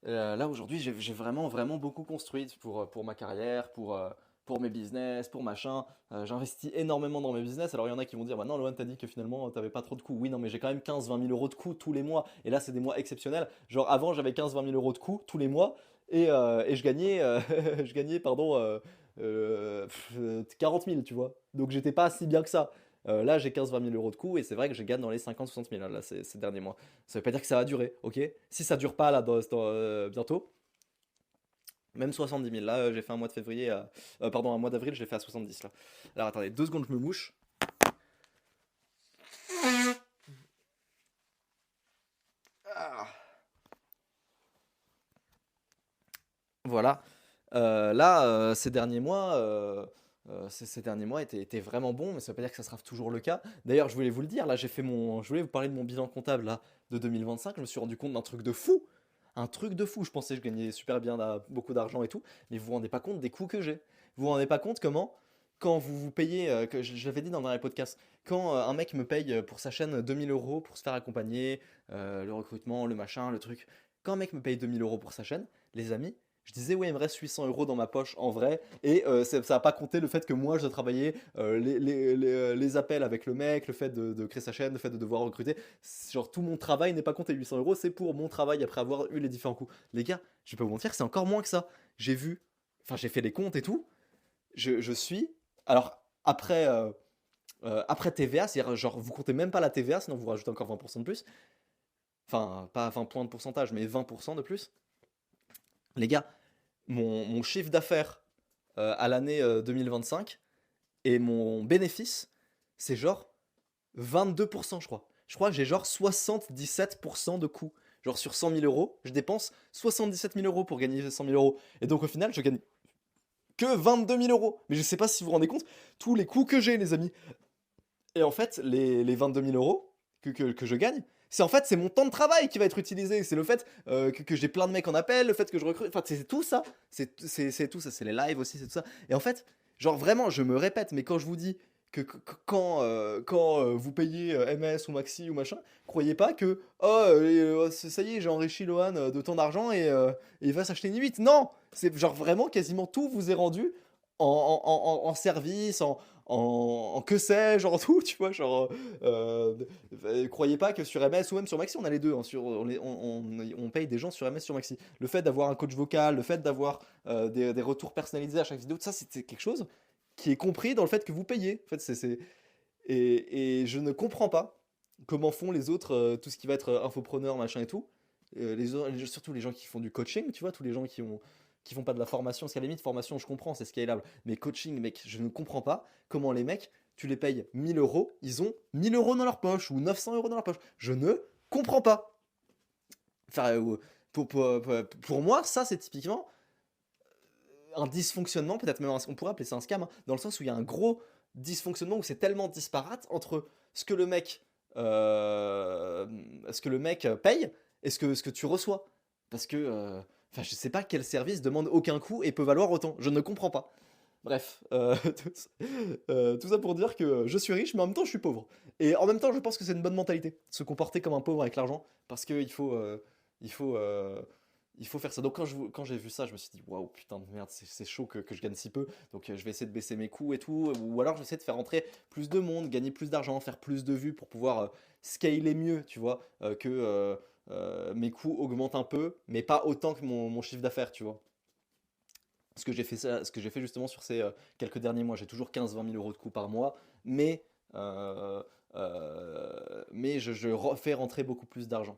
là aujourd'hui, j'ai vraiment, vraiment beaucoup construit pour ma carrière, pour mes business, pour machin. J'investis énormément dans mes business. Alors il y en a qui vont dire, bah non, Loan, t'as dit que finalement, t'avais pas trop de coûts. Oui, non, mais j'ai quand même 15-20 000 euros de coûts tous les mois. Et là, c'est des mois exceptionnels. Genre avant, j'avais 15-20 000 euros de coûts tous les mois. Et je gagnais, je gagnais, pardon, 40 000, tu vois. Donc j'étais pas si bien que ça. Là, j'ai 15-20 000 euros de coûts et c'est vrai que je gagne dans les 50-60 000 là, ces derniers mois. Ça veut pas dire que ça va durer, ok? Si ça dure pas là bientôt, même 70 000. Là, j'ai fait un mois de février, pardon, un mois d'avril, je l'ai fait à 70 là. Alors attendez, 2 secondes, je me mouche. Ah. Voilà. Là, ces derniers mois étaient vraiment bons, mais ça veut pas dire que ça sera toujours le cas. D'ailleurs, je voulais vous le dire, là, je voulais vous parler de mon bilan comptable là de 2025. Je me suis rendu compte d'un truc de fou, un truc de fou. Je pensais que je gagnais super bien, là, beaucoup d'argent et tout, mais vous vous rendez pas compte des coûts que j'ai. Vous vous rendez pas compte comment, quand vous vous payez, que je l'avais dit dans un podcast, quand un mec me paye pour sa chaîne 2000 € pour se faire accompagner, le recrutement, le machin, le truc. Quand un mec me paye 2000 € pour sa chaîne, les amis, je disais, ouais, il me reste 800 € dans ma poche en vrai, et ça n'a pas compté le fait que moi je dois travailler, les appels avec le mec, le fait de créer sa chaîne, le fait de devoir recruter. Genre, tout mon travail n'est pas compté. 800 € c'est pour mon travail après avoir eu les différents coûts. Les gars, je vais pas vous mentir, c'est encore moins que ça. J'ai vu, enfin, j'ai fait les comptes et tout. Je suis. Alors, après TVA, c'est-à-dire, genre, vous comptez même pas la TVA, sinon vous rajoutez encore 20% de plus. Enfin, pas 20 points de pourcentage, mais 20% de plus. Les gars, mon chiffre d'affaires à l'année 2025, Et mon bénéfice, c'est genre 22%, je crois. Je crois que j'ai genre 77% de coûts. Genre sur 100 000 euros, je dépense 77 000 euros pour gagner 100 000 euros. Et donc au final, je gagne que 22 000 euros. Mais je sais pas si vous vous rendez compte, tous les coûts que j'ai, les amis. Et en fait, les 22 000 euros que je gagne, c'est en fait c'est mon temps de travail qui va être utilisé. C'est le fait que j'ai plein de mecs en appel, le fait que je recrute. Enfin, c'est tout ça. C'est tout ça. C'est les lives aussi, c'est tout ça. Et en fait, genre vraiment, je me répète, mais quand je vous dis quand vous payez MS ou Maxi ou machin, croyez pas que ça y est, j'ai enrichi Lohan de tant d'argent et il va s'acheter une 8. Non! C'est genre vraiment quasiment tout vous est rendu en service, en que sais-je, en tout, tu vois, genre, croyez pas que sur MS ou même sur Maxi, on a les deux, hein, on paye des gens sur MS, sur Maxi. Le fait d'avoir un coach vocal, le fait d'avoir des retours personnalisés à chaque vidéo, ça c'est quelque chose qui est compris dans le fait que vous payez. En fait, et je ne comprends pas comment font les autres, tout ce qui va être infopreneur, machin et tout. Surtout les gens qui font du coaching, tu vois, tous les gens qui font pas de la formation, parce qu'à la limite, formation, je comprends, c'est scalable. Mais coaching, mec, je ne comprends pas comment les mecs, tu les payes 1000 euros, ils ont 1000 euros dans leur poche ou 900 euros dans leur poche. Je ne comprends pas. Enfin, pour moi, ça, c'est typiquement un dysfonctionnement, peut-être même on pourrait appeler ça un scam, hein, dans le sens où il y a un gros dysfonctionnement où c'est tellement disparate entre ce que le mec, euh, paye et ce que tu reçois. Parce que, enfin, je sais pas quel service demande aucun coût et peut valoir autant. Je ne comprends pas. Bref, tout ça pour dire que je suis riche, mais en même temps je suis pauvre. Et en même temps, je pense que c'est une bonne mentalité, se comporter comme un pauvre avec l'argent, parce il faut, euh, il faut faire ça. Donc quand j'ai vu ça, je me suis dit, waouh, putain de merde, c'est chaud que je gagne si peu. Donc je vais essayer de baisser mes coûts et tout. Ou alors je vais essayer de faire entrer plus de monde, gagner plus d'argent, faire plus de vues pour pouvoir scaler mieux, tu vois, que mes coûts augmentent un peu, mais pas autant que mon chiffre d'affaires, tu vois. Ce que j'ai fait justement sur ces quelques derniers mois. J'ai toujours 15-20 000 euros de coûts par mois, mais, mais je fais rentrer beaucoup plus d'argent.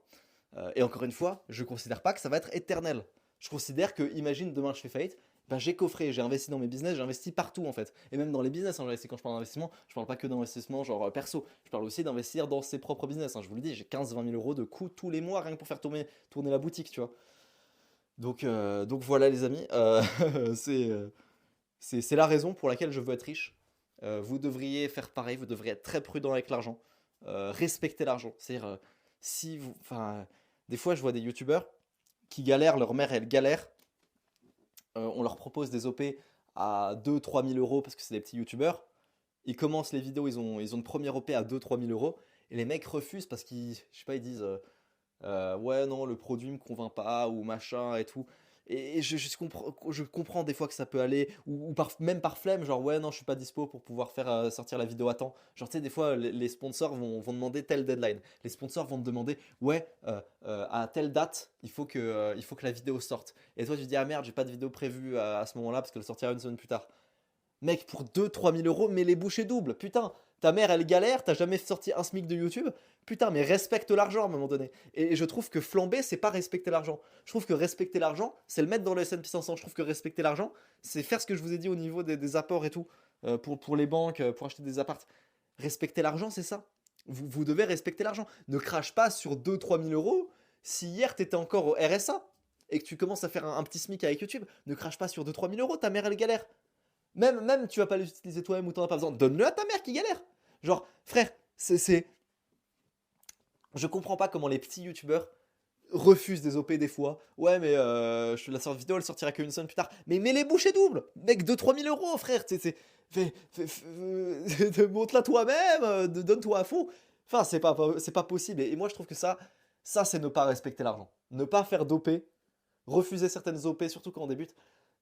Et encore une fois, je ne considère pas que ça va être éternel. Je considère que, imagine demain je fais faillite, ben j'ai coffré, j'ai investi dans mes business, j'ai investi partout en fait. Et même dans les business, hein, quand je parle d'investissement, je parle pas que d'investissement genre perso, je parle aussi d'investir dans ses propres business, hein. Je vous le dis, j'ai 15-20 000 euros de coûts tous les mois rien que pour faire tourner la boutique, tu vois. Donc voilà les amis, c'est la raison pour laquelle je veux être riche. Vous devriez faire pareil, vous devriez être très prudent avec l'argent, respecter l'argent. C'est-à-dire, si vous, enfin, des fois je vois des youtubeurs qui galèrent, leur mère elle galère, on leur propose des OP à 2-3 000 euros parce que c'est des petits youtubeurs. Ils commencent les vidéos, ils ont une première OP à 2-3 000 euros et les mecs refusent parce qu'ils, je sais pas, ils disent ouais, non, le produit me convainc pas, ou machin et tout. Et je comprends des fois que ça peut aller, ou même par flemme, genre ouais, non, je suis pas dispo pour pouvoir faire sortir la vidéo à temps. Genre, tu sais, des fois, les sponsors vont demander telle deadline. Les sponsors vont te demander, ouais, à telle date, il faut que la vidéo sorte. Et toi, tu te dis, ah merde, j'ai pas de vidéo prévue à ce moment-là parce qu'elle sortira une semaine plus tard. Mec, pour 2-3 000 euros, mets les bouchées doubles. Putain, ta mère, elle galère, t'as jamais sorti un SMIC de YouTube. Putain, mais respecte l'argent à un moment donné. Et je trouve que flamber, c'est pas respecter l'argent. Je trouve que respecter l'argent, c'est le mettre dans le S&P 500. Je trouve que respecter l'argent, c'est faire ce que je vous ai dit au niveau des apports et tout, pour les banques, pour acheter des apparts. Respecter l'argent, c'est ça. Vous devez respecter l'argent. Ne crache pas sur 2-3 000 euros si hier t'étais encore au RSA et que tu commences à faire un petit SMIC avec YouTube. Ne crache pas sur 2-3 000 euros, ta mère, elle galère. Même tu vas pas l'utiliser toi-même ou t'en as pas besoin, donne-le à ta mère qui galère. Genre, frère, je comprends pas comment les petits youtubeurs refusent des OP des fois. Ouais, mais je te la sors vidéo, elle sortira qu'une semaine plus tard. Mais mets les bouchées doubles. Mec, 2-3 000 euros, frère. Monte-la toi-même, donne-toi à fond. Enfin, c'est pas possible. Et moi, je trouve que ça c'est ne pas respecter l'argent. Ne pas faire d'OP, refuser certaines OP, surtout quand on débute.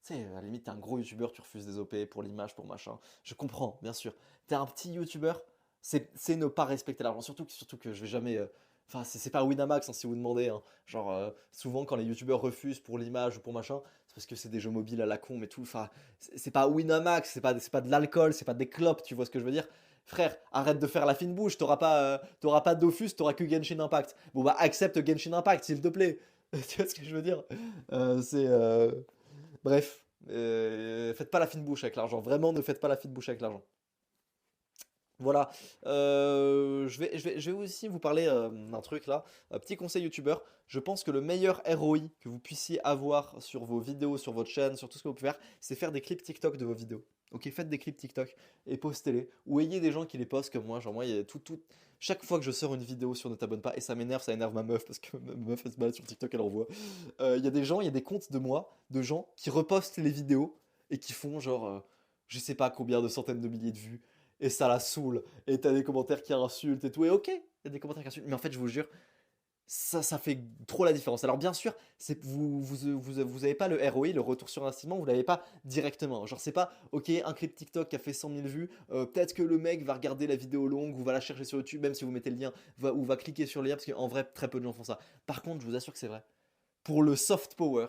Tu sais, à la limite, t'es un gros youtubeur, tu refuses des OP pour l'image, pour machin. Je comprends, bien sûr. T'es un petit youtubeur, c'est ne pas respecter l'argent. Surtout que je vais jamais. Enfin, c'est pas Winamax, hein, si vous demandez, hein. Genre, souvent, quand les youtubeurs refusent pour l'image ou pour machin, c'est parce que c'est des jeux mobiles à la con, mais tout. Enfin, c'est pas Winamax, c'est pas de l'alcool, c'est pas des clopes, tu vois ce que je veux dire? Frère, arrête de faire la fine bouche, t'auras pas Dofus, t'auras que Genshin Impact. Bon bah accepte Genshin Impact, s'il te plaît. Tu vois ce que je veux dire? C'est Bref, faites pas la fine bouche avec l'argent. Vraiment, ne faites pas la fine bouche avec l'argent. Voilà. Je vais aussi vous parler d'un truc là. Petit conseil youtubeur. Je pense que le meilleur ROI que vous puissiez avoir sur vos vidéos, sur votre chaîne, sur tout ce que vous pouvez faire, c'est faire des clips TikTok de vos vidéos. Ok, faites des clips TikTok et postez-les. Ou ayez des gens qui les postent comme moi. Genre moi, il y a chaque fois que je sors une vidéo sur Ne t'abonne pas, et ça m'énerve, ça énerve ma meuf parce que ma meuf elle se balade sur TikTok, elle envoie. Il y a des gens, il y a des comptes de moi, de gens qui repostent les vidéos et qui font genre, je sais pas combien de centaines de milliers de vues et ça la saoule. Et t'as des commentaires qui insultent et tout. Et ok, il y a des commentaires qui insultent. Mais en fait, je vous jure, ça fait trop la différence. Alors bien sûr, vous avez pas le ROI, le retour sur investissement, vous l'avez pas directement. Genre c'est pas, ok, un clip TikTok qui a fait 100 000 vues, peut-être que le mec va regarder la vidéo longue ou va la chercher sur YouTube, même si vous mettez le lien, ou va cliquer sur le lien, parce qu'en vrai, très peu de gens font ça. Par contre, je vous assure que c'est vrai. Pour le soft power,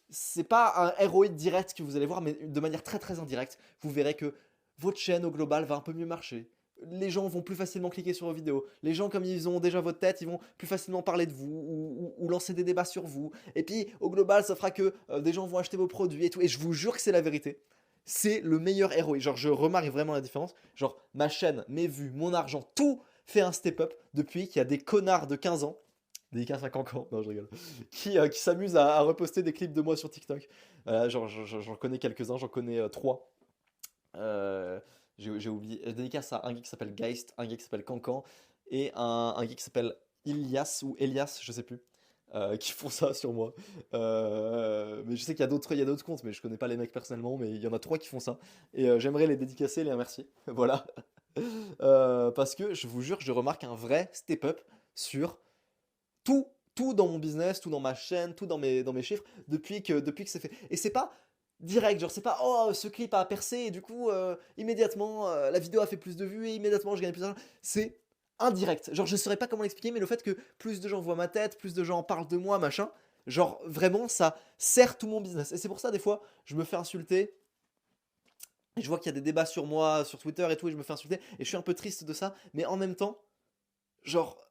c'est pas un ROI direct que vous allez voir, mais de manière très très indirecte, vous verrez que votre chaîne au global va un peu mieux marcher. Les gens vont plus facilement cliquer sur vos vidéos. Les gens, comme ils ont déjà votre tête, ils vont plus facilement parler de vous ou lancer des débats sur vous. Et puis, au global, ça fera que des gens vont acheter vos produits et tout. Et je vous jure que c'est la vérité. C'est le meilleur ROI. Genre, je remarque vraiment la différence. Genre, ma chaîne, mes vues, mon argent, tout fait un step-up depuis qu'il y a des connards de 15 ans, dédicace à Cancan, non je rigole, qui s'amusent à reposter des clips de moi sur TikTok. Genre, j'en connais quelques-uns, j'en connais trois. Euh, j'ai oublié. Dédicace à un gars qui s'appelle Geist, un gars qui s'appelle Cancan, et un gars qui s'appelle Ilias ou Elias, je sais plus, qui font ça sur moi. Mais je sais qu'il y a d'autres comptes, mais je connais pas les mecs personnellement, mais il y en a trois qui font ça. Et j'aimerais les dédicacer, les remercier. Voilà. Parce que je vous jure, je remarque un vrai step-up sur tout dans mon business, tout dans ma chaîne, tout dans mes chiffres, depuis que c'est fait. Et c'est pas direct, genre c'est pas oh ce clip a percé et du coup immédiatement la vidéo a fait plus de vues et immédiatement je gagne plus d'argent. C'est indirect. Genre je saurais pas comment l'expliquer, mais le fait que plus de gens voient ma tête, plus de gens parlent de moi, machin, genre vraiment ça sert tout mon business. Et c'est pour ça des fois je me fais insulter. Et je vois qu'il y a des débats sur moi, sur Twitter et tout, et je me fais insulter. Et je suis un peu triste de ça. Mais en même temps, genre,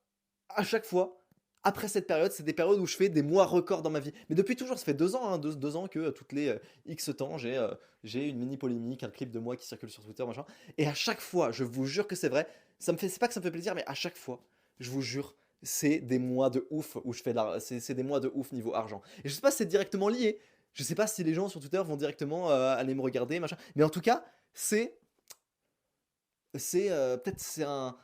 à chaque fois, après cette période, c'est des périodes où je fais des mois records dans ma vie. Mais depuis toujours, ça fait 2 ans, hein, 2 ans que toutes les X temps, j'ai une mini polémique, un clip de moi qui circule sur Twitter, machin. Et à chaque fois, je vous jure que c'est vrai, c'est pas que ça me fait plaisir, mais à chaque fois, je vous jure, c'est des mois de ouf où je fais de c'est des mois de ouf niveau argent. Et je sais pas si c'est directement lié. Je sais pas si les gens sur Twitter vont directement aller me regarder, machin. Mais en tout cas, c'est peut-être c'est un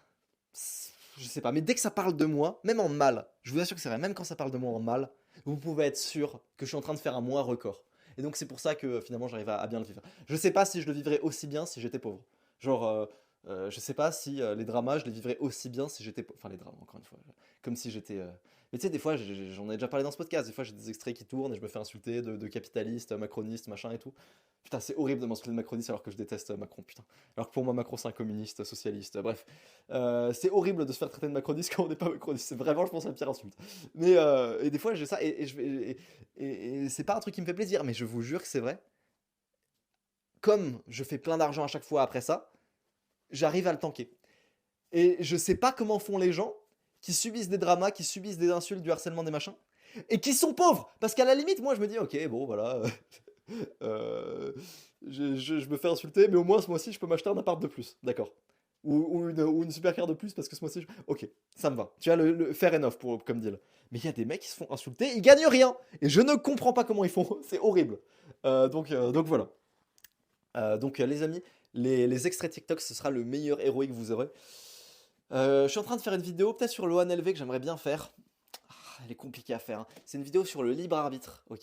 je sais pas, mais dès que ça parle de moi, même en mal, je vous assure que c'est vrai, même quand ça parle de moi en mal, vous pouvez être sûr que je suis en train de faire un mois record. Et donc c'est pour ça que finalement j'arrive à bien le vivre. Je sais pas si je le vivrais aussi bien si j'étais pauvre. Genre, je sais pas si les dramas, je les vivrais aussi bien si j'étais pauvre. Enfin, les dramas, encore une fois. Comme si j'étais. Mais tu sais, des fois, j'en ai déjà parlé dans ce podcast, des fois j'ai des extraits qui tournent et je me fais insulter de capitalistes, macronistes, machin et tout. Putain, c'est horrible de m'insulter de macroniste alors que je déteste Macron, putain. Alors que pour moi, Macron c'est un communiste, socialiste, bref. C'est horrible de se faire traiter de macroniste quand on n'est pas macroniste. C'est vraiment, je pense, la pire insulte. Mais et des fois, j'ai ça et c'est pas un truc qui me fait plaisir, mais je vous jure que c'est vrai. Comme je fais plein d'argent à chaque fois après ça, j'arrive à le tanker. Et je sais pas comment font les gens qui subissent des dramas, qui subissent des insultes, du harcèlement, des machins, et qui sont pauvres. Parce qu'à la limite, moi, je me dis, ok, bon, voilà. euh, je me fais insulter, mais au moins ce mois-ci, je peux m'acheter un appart de plus. D'accord. Ou une super carte de plus parce que ce mois-ci. Ok, ça me va. Tu vois, le fair enough comme deal. Mais il y a des mecs qui se font insulter, ils gagnent rien. Et je ne comprends pas comment ils font. C'est horrible. Donc voilà. Les amis, les extraits TikTok, ce sera le meilleur héroïque que vous aurez. Je suis en train de faire une vidéo peut-être sur le 1LV que j'aimerais bien faire. Elle est compliquée à faire, hein. C'est une vidéo sur le libre arbitre, ok.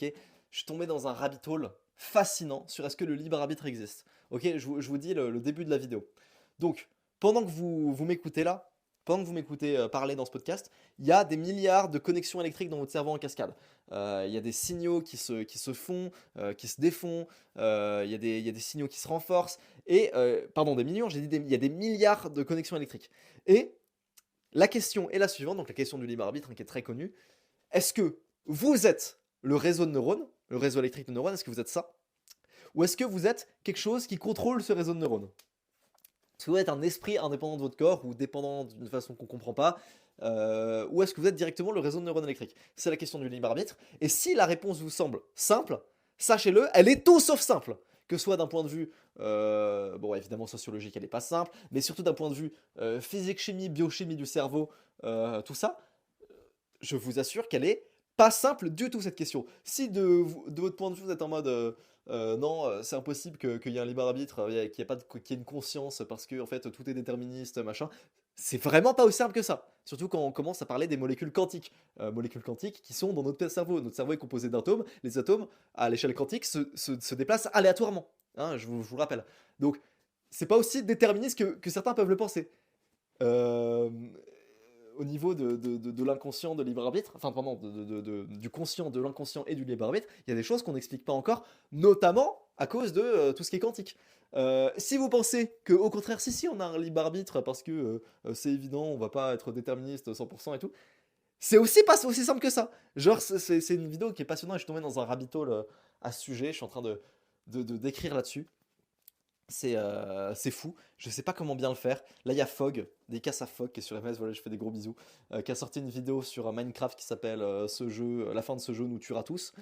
Je suis tombé dans un rabbit hole fascinant sur est-ce que le libre arbitre existe. Ok, je vous dis le début de la vidéo. Donc, pendant que vous m'écoutez là, pendant que vous m'écoutez parler dans ce podcast, il y a des milliards de connexions électriques dans votre cerveau en cascade. Il y a des signaux qui se font, qui se défont, il y a des signaux qui se renforcent, et, pardon, des millions, j'ai dit il y a des milliards de connexions électriques. Et la question est la suivante, donc la question du libre arbitre, hein, qui est très connue. Est-ce que vous êtes le réseau de neurones, le réseau électrique de neurones, est-ce que vous êtes ça? Ou est-ce que vous êtes quelque chose qui contrôle ce réseau de neurones? Est-ce que vous êtes un esprit indépendant de votre corps ou dépendant d'une façon qu'on ne comprend pas? Ou est-ce que vous êtes directement le réseau de neurones électriques? C'est la question du libre arbitre. Et si la réponse vous semble simple, sachez-le, elle est tout sauf simple. que ce soit d'un point de vue, bon évidemment sociologique elle n'est pas simple, mais surtout d'un point de vue physique, chimie, biochimie du cerveau, tout ça, je vous assure qu'elle est pas simple du tout cette question. Si de votre point de vue vous êtes en mode non, c'est impossible qu'il y ait un libre arbitre, qu'il y ait pas qu'il y ait une conscience parce que en fait tout est déterministe, machin. C'est vraiment pas aussi simple que ça. Surtout quand on commence à parler des molécules quantiques qui sont dans notre cerveau. Notre cerveau est composé d'atomes. Les atomes, à l'échelle quantique, se déplacent aléatoirement. Hein, je vous le rappelle. Donc, c'est pas aussi déterministe que certains peuvent le penser. Euh, Au niveau de l'inconscient, de libre arbitre, enfin pardon, du conscient, de l'inconscient et du libre arbitre, il y a des choses qu'on n'explique pas encore, notamment à cause de tout ce qui est quantique. Si vous pensez que au contraire, si on a un libre arbitre parce que c'est évident, on va pas être déterministe 100% et tout, c'est aussi pas aussi simple que ça. Genre, c'est une vidéo qui est passionnante et je suis tombé dans un rabbit hole à ce sujet, je suis en train d'écrire là-dessus. C'est fou, je sais pas comment bien le faire. Là, il y a Fog, des casses à Fog qui est sur MS, voilà, je fais des gros bisous, qui a sorti une vidéo sur Minecraft qui s'appelle ce jeu, la fin de ce jeu nous tuera tous,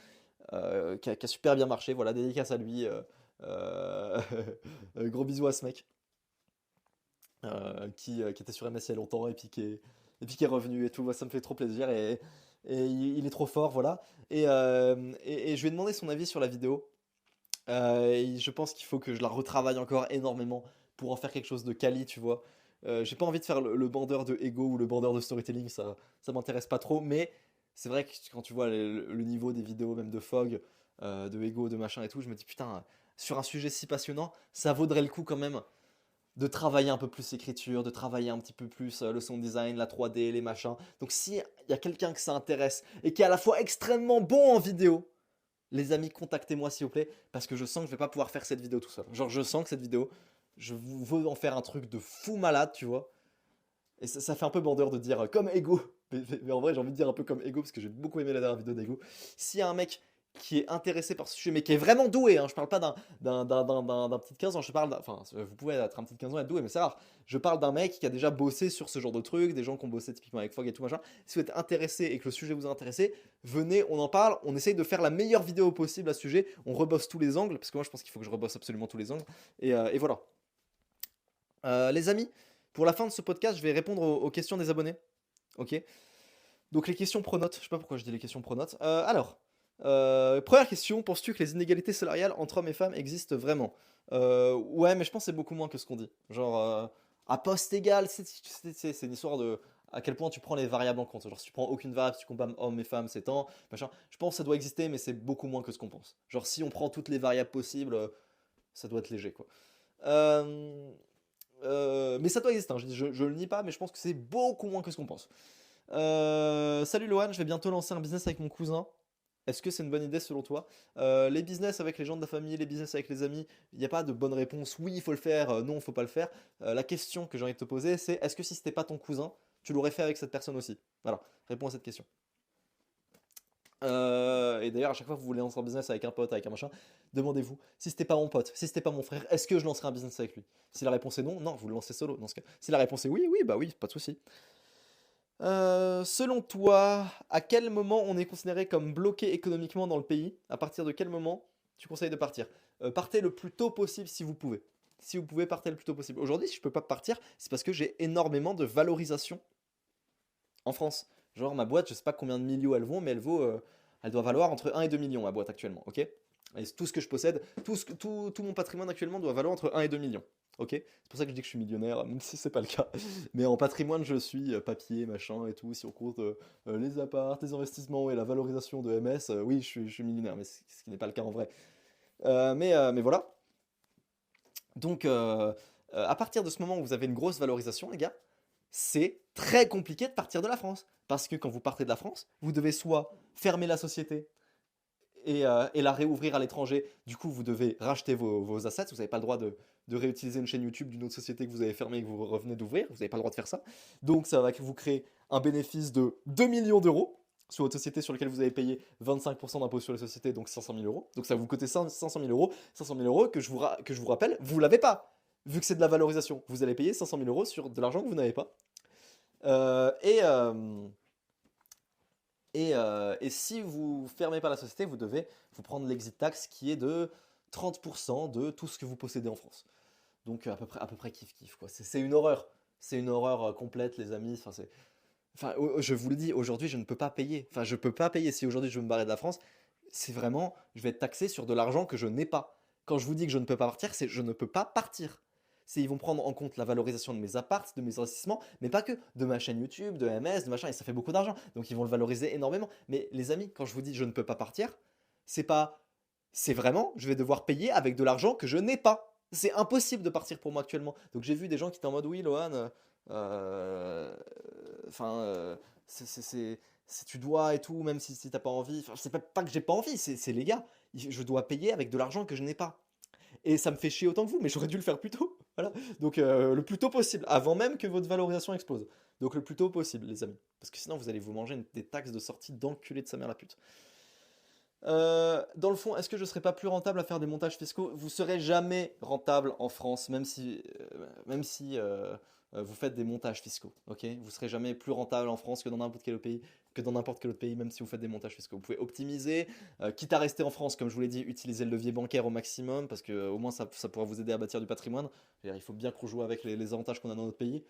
qui a super bien marché. Voilà, dédicace à lui. Euh, Gros bisous à ce mec qui était sur MS il y a longtemps et puis qui est revenu et tout. Moi, ça me fait trop plaisir et il est trop fort, voilà. Et je lui ai demandé son avis sur la vidéo. Et je pense qu'il faut que je la retravaille encore énormément pour en faire quelque chose de quali, tu vois. J'ai pas envie de faire le bandeur de ego ou le bandeur de storytelling, ça m'intéresse pas trop, mais c'est vrai que quand tu vois le niveau des vidéos, même de Fog, de ego, de machin et tout, je me dis putain, sur un sujet si passionnant, ça vaudrait le coup quand même de travailler un peu plus l'écriture, de travailler un petit peu plus le sound design, la 3D, les machins. Donc si il y a quelqu'un que ça intéresse et qui est à la fois extrêmement bon en vidéo, les amis, contactez-moi s'il vous plaît, parce que je sens que je vais pas pouvoir faire cette vidéo tout seul. Genre, je sens que cette vidéo, je veux en faire un truc de fou malade, tu vois. Et ça fait un peu bandeur de dire comme Ego. Mais en vrai, j'ai envie de dire un peu comme Ego, parce que j'ai beaucoup aimé la dernière vidéo d'Ego. S'il y a un mec qui est intéressé par ce sujet, mais qui est vraiment doué, hein, je parle pas d'un petit de 15 ans, je parle enfin, vous pouvez être un petit de 15 ans et être doué, mais c'est rare. Je parle d'un mec qui a déjà bossé sur ce genre de truc, des gens qui ont bossé typiquement avec Fog et tout machin. Si vous êtes intéressé et que le sujet vous a intéressé, venez, on en parle, on essaye de faire la meilleure vidéo possible à ce sujet, on rebosse tous les angles, parce que moi je pense qu'il faut que je rebosse absolument tous les angles, et voilà. Les amis, pour la fin de ce podcast, je vais répondre aux questions des abonnés. Ok. Donc les questions pronotes. Je sais pas pourquoi je dis les questions pronotes. Alors, première question, penses-tu que les inégalités salariales entre hommes et femmes existent vraiment? Ouais, mais je pense que c'est beaucoup moins que ce qu'on dit. Genre, à poste égal, c'est une histoire de à quel point tu prends les variables en compte. Genre, si tu prends aucune variable, si tu compares hommes et femmes, c'est tant, machin. Je pense que ça doit exister, mais c'est beaucoup moins que ce qu'on pense. Genre, si on prend toutes les variables possibles, ça doit être léger, quoi. Euh, mais ça doit exister, hein. Je le nie pas, mais je pense que c'est beaucoup moins que ce qu'on pense. Salut Lohan, je vais bientôt lancer un business avec mon cousin. Est-ce que c'est une bonne idée selon toi? Les business avec les gens de la famille, les business avec les amis, il n'y a pas de bonne réponse. Oui, il faut le faire, non, il faut pas le faire. La question que j'ai envie de te poser, c'est est-ce que si c'était pas ton cousin, tu l'aurais fait avec cette personne aussi? Voilà, réponds à cette question. Et d'ailleurs, à chaque fois que vous voulez lancer un business avec un pote, avec un machin, demandez-vous si c'était pas mon pote, si c'était pas mon frère, est-ce que je lancerais un business avec lui? Si la réponse est non, non, vous le lancez solo dans ce cas. Si la réponse est oui, oui, bah oui, pas de souci. Selon toi, à quel moment on est considéré comme bloqué économiquement dans le pays? À partir de quel moment tu conseilles de partir? Partez le plus tôt possible si vous pouvez. Si vous pouvez, partez le plus tôt possible. Aujourd'hui, si je peux pas partir, c'est parce que j'ai énormément de valorisation en France. Genre ma boîte, je sais pas combien de millions elle vaut, mais elle doit valoir entre 1 et 2 millions ma boîte actuellement, ok? Et tout ce que je possède, tout mon patrimoine actuellement doit valoir entre 1 et 2 millions. Ok. C'est pour ça que je dis que je suis millionnaire, même si c'est pas le cas. Mais en patrimoine, je suis papier, machin et tout. Si on compte les apparts, les investissements et la valorisation de MS, oui, je suis millionnaire, mais ce qui n'est pas le cas en vrai. Mais voilà. Donc, à partir de ce moment où vous avez une grosse valorisation, les gars, c'est très compliqué de partir de la France. Parce que quand vous partez de la France, vous devez soit fermer la société et la réouvrir à l'étranger. Du coup, vous devez racheter vos assets. Vous n'avez pas le droit de réutiliser une chaîne YouTube d'une autre société que vous avez fermée et que vous revenez d'ouvrir. Vous n'avez pas le droit de faire ça. Donc, ça va vous créer un bénéfice de 2 millions d'euros sur votre société sur laquelle vous avez payé 25% d'impôt sur les sociétés, donc 500 000 euros. Donc, ça va vous coûter 500 000 euros. 500 000 euros que je vous rappelle, vous ne l'avez pas. Vu que c'est de la valorisation, vous allez payer 500 000 euros sur de l'argent que vous n'avez pas. Euh, et, euh, et si vous fermez pas la société, vous devez vous prendre l'exit tax qui est de 30% de tout ce que vous possédez en France. Donc à peu près kiff-kiff, quoi. C'est une horreur. C'est une horreur complète, les amis. Je vous le dis, aujourd'hui, je ne peux pas payer. Enfin, je peux pas payer. Si aujourd'hui je veux me barrer de la France, c'est vraiment, je vais être taxé sur de l'argent que je n'ai pas. Quand je vous dis que je ne peux pas partir, c'est je ne peux pas partir. Ils vont prendre en compte la valorisation de mes apparts, de mes investissements, mais pas que de ma chaîne YouTube, de MS, de machin, et ça fait beaucoup d'argent. Donc ils vont le valoriser énormément. Mais les amis, quand je vous dis je ne peux pas partir, c'est pas, c'est vraiment, je vais devoir payer avec de l'argent que je n'ai pas. C'est impossible de partir pour moi actuellement. Donc j'ai vu des gens qui étaient en mode oui, Lohan, enfin, tu dois et tout, même si t'as pas envie. Enfin, c'est pas que j'ai pas envie, c'est les gars, je dois payer avec de l'argent que je n'ai pas. Et ça me fait chier autant que vous, mais j'aurais dû le faire plus tôt. Voilà. Donc le plus tôt possible, avant même que votre valorisation explose. Donc le plus tôt possible, les amis. Parce que sinon, vous allez vous manger des taxes de sortie d'enculé de sa mère la pute. Dans le fond, est-ce que je serais pas plus rentable à faire des montages fiscaux? Vous serez jamais rentable en France, même si vous faites des montages fiscaux. Ok, vous serez jamais plus rentable en France que dans n'importe quel autre pays, même si vous faites des montages fiscaux. Vous pouvez optimiser, quitte à rester en France, comme je vous l'ai dit, utilisez le levier bancaire au maximum, parce que au moins ça pourra vous aider à bâtir du patrimoine. Il faut bien qu'on joue avec les avantages qu'on a dans notre pays.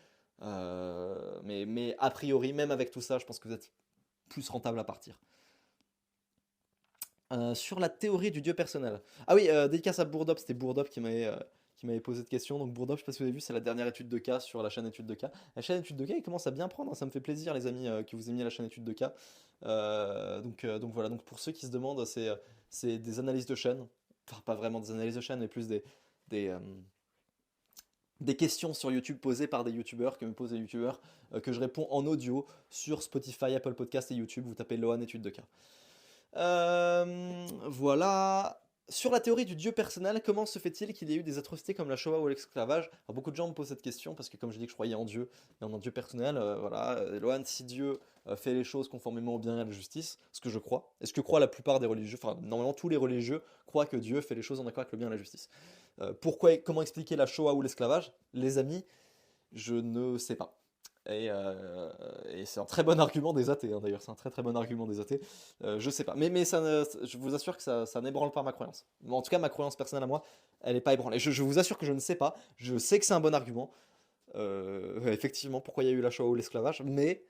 Mais a priori, même avec tout ça, je pense que vous êtes plus rentable à partir. Sur la théorie du Dieu personnel. Ah oui, dédicace à Bourdop, c'était Bourdop qui m'avait posé cette question. Donc Bourdop, je sais pas si vous avez vu, c'est la dernière étude de cas sur la chaîne étude de cas. La chaîne étude de cas, il commence à bien prendre, hein, ça me fait plaisir les amis que vous aimiez la chaîne étude de cas. Donc voilà, donc pour ceux qui se demandent, c'est des analyses de chaîne. Enfin, pas vraiment des analyses de chaîne, mais plus des, euh, des questions sur YouTube posées par des youtubeurs, que me posent des youtubeurs, que je réponds en audio sur Spotify, Apple Podcast et YouTube. Vous tapez Lohan étude de cas. Voilà. Sur la théorie du Dieu personnel, comment se fait-il qu'il y ait eu des atrocités comme la Shoah ou l'esclavage? Alors, beaucoup de gens me posent cette question parce que, comme je dis que je croyais en Dieu et en un Dieu personnel, voilà. Lohan, si Dieu fait les choses conformément au bien et à la justice, ce que je crois, et ce que croient la plupart des religieux, enfin, normalement tous les religieux croient que Dieu fait les choses en accord avec le bien et la justice. Comment expliquer la Shoah ou l'esclavage? Les amis, je ne sais pas. Et c'est un très bon argument des athées, hein, d'ailleurs, c'est un très très bon argument des athées. Je sais pas, mais je vous assure que ça n'ébranle pas ma croyance. En tout cas, ma croyance personnelle à moi, elle n'est pas ébranlée. Je vous assure que je ne sais pas, je sais que c'est un bon argument, effectivement, pourquoi il y a eu la Shoah ou l'esclavage, mais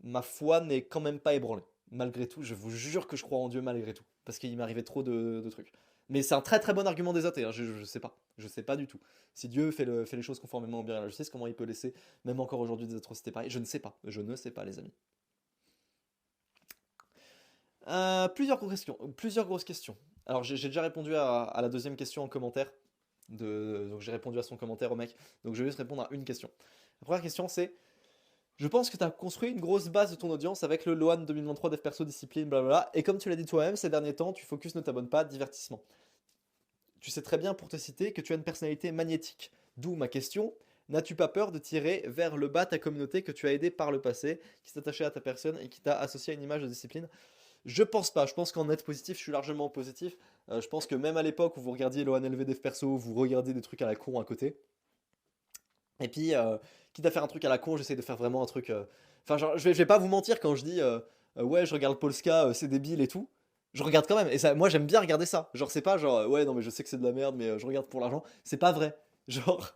ma foi n'est quand même pas ébranlée. Malgré tout, je vous jure que je crois en Dieu malgré tout, parce qu'il m'arrivait trop de trucs. Mais c'est un très très bon argument des athées, hein, je sais pas. Je sais pas du tout. Si Dieu fait les choses conformément au bien et à la justice, comment il peut laisser, même encore aujourd'hui, des atrocités pareilles? Je ne sais pas. Je ne sais pas, les amis. Plusieurs grosses questions. Alors, j'ai déjà répondu à la deuxième question en commentaire. Donc, j'ai répondu à son commentaire au mec. Donc, je vais juste répondre à une question. La première question, c'est: je pense que tu as construit une grosse base de ton audience avec le Lohan 2023 Dev Perso Discipline, blablabla. Et comme tu l'as dit toi-même, ces derniers temps, tu focus ne t'abonnes pas, divertissement. Tu sais très bien, pour te citer, que tu as une personnalité magnétique. D'où ma question: n'as-tu pas peur de tirer vers le bas ta communauté que tu as aidée par le passé, qui s'attachait à ta personne et qui t'a associé à une image de discipline? Je pense pas. Je pense qu'en net positif, je suis largement positif. Je pense que même à l'époque où vous regardiez Lohan LV Dev Perso, vous regardiez des trucs à la con à côté. Et puis, quitte à faire un truc à la con, j'essaie de faire vraiment un truc. Enfin, genre, je vais pas vous mentir quand je dis ouais, je regarde Polska, c'est débile et tout. Je regarde quand même. Et ça, moi, j'aime bien regarder ça. Genre, c'est pas genre ouais, non, mais je sais que c'est de la merde, mais je regarde pour l'argent. C'est pas vrai. Genre,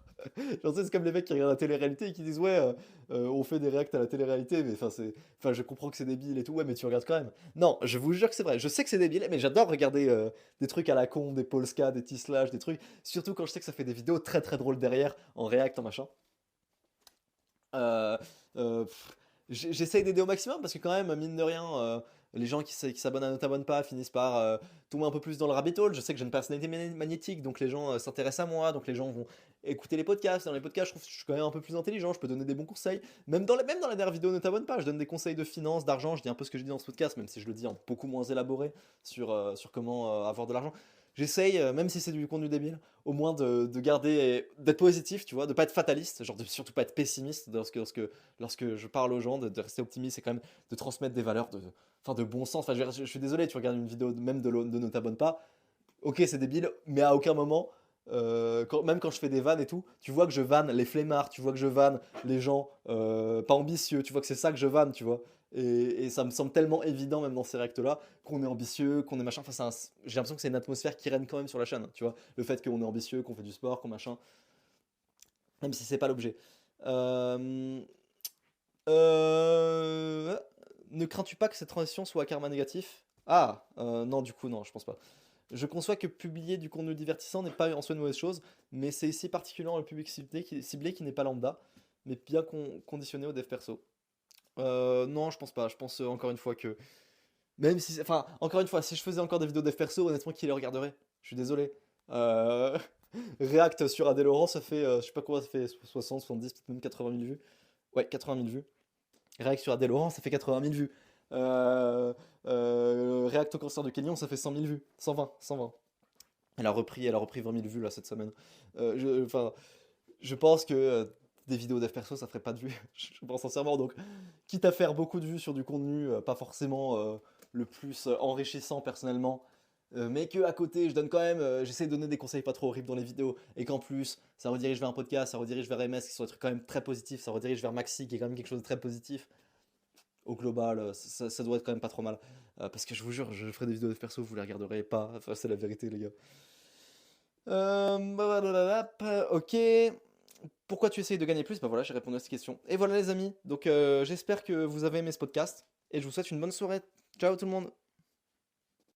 genre c'est comme les mecs qui regardent la télé-réalité et qui disent ouais, on fait des réacts à la télé-réalité, mais enfin, je comprends que c'est débile et tout, ouais, mais tu regardes quand même. Non, je vous jure que c'est vrai. Je sais que c'est débile, mais j'adore regarder des trucs à la con, des Polska, des Tislash, des trucs. Surtout quand je sais que ça fait des vidéos très très drôles derrière, en réact, en machin. Euh, J'essaye d'aider au maximum parce que quand même, mine de rien, les gens qui s'abonnent à Ne t'abonne pas finissent par tomber un peu plus dans le rabbit hole. Je sais que j'ai une personnalité magnétique, donc les gens s'intéressent à moi, donc les gens vont écouter les podcasts. Dans les podcasts, je trouve que je suis quand même un peu plus intelligent, je peux donner des bons conseils. Même dans la dernière vidéo Ne t'abonne pas, je donne des conseils de finance, d'argent, je dis un peu ce que je dis dans ce podcast, même si je le dis en beaucoup moins élaboré sur comment avoir de l'argent. J'essaye, même si c'est du contenu débile, au moins de garder, d'être positif, tu vois, de pas être fataliste, genre de surtout pas être pessimiste lorsque je parle aux gens, de rester optimiste et quand même de transmettre des valeurs enfin, de bon sens. Enfin, je suis désolé, tu regardes une vidéo même de Ne t'abonne pas, ok, c'est débile, mais à aucun moment, même quand je fais des vannes et tout, tu vois que je vanne les flemmards, tu vois que je vanne les gens pas ambitieux, tu vois que c'est ça que je vanne, tu vois. Et ça me semble tellement évident, même dans ces reacts-là, qu'on est ambitieux, qu'on est machin. Enfin, j'ai l'impression que c'est une atmosphère qui règne quand même sur la chaîne, tu vois. Le fait qu'on est ambitieux, qu'on fait du sport, qu'on machin, même si c'est pas l'objet. Euh, euh, Ne crains-tu pas que cette transition soit à karma négatif? Ah, non, du coup, non, je pense pas. Je conçois que publier du contenu divertissant n'est pas en soi une mauvaise chose, mais c'est ici particulièrement le public ciblé qui n'est pas lambda, mais bien conditionné au dev perso. Non, je pense pas. Je pense encore une fois que. Même si. Enfin, encore une fois, si je faisais encore des vidéos dev perso, honnêtement, qui les regarderait? Je suis désolé. Euh, React sur Adé Laurent, ça fait. Je sais pas quoi, ça fait 60, 70, peut-être même 80 000 vues. Ouais, 80 000 vues. React sur Adé Laurent, ça fait 80 000 vues. React au cancer de Kenyon, ça fait 100 000 vues. 120, 120. Elle a repris 20 000 vues là cette semaine. Enfin, je pense que des vidéos dev perso, ça ferait pas de vues. Je pense sincèrement. Donc, quitte à faire beaucoup de vues sur du contenu pas forcément le plus enrichissant personnellement, mais que à côté, je donne quand même, j'essaie de donner des conseils pas trop horribles dans les vidéos, et qu'en plus, ça redirige vers un podcast, ça redirige vers MS, qui sont des trucs quand même très positifs, ça redirige vers Maxi, qui est quand même quelque chose de très positif. Au global, ça doit être quand même pas trop mal. Parce que je vous jure, je ferai des vidéos dev perso, vous les regarderez pas. Enfin, c'est la vérité, les gars. Ok. Pourquoi tu essayes de gagner plus? Bah voilà, j'ai répondu à cette question. Et voilà les amis, donc j'espère que vous avez aimé ce podcast, et je vous souhaite une bonne soirée. Ciao tout le monde!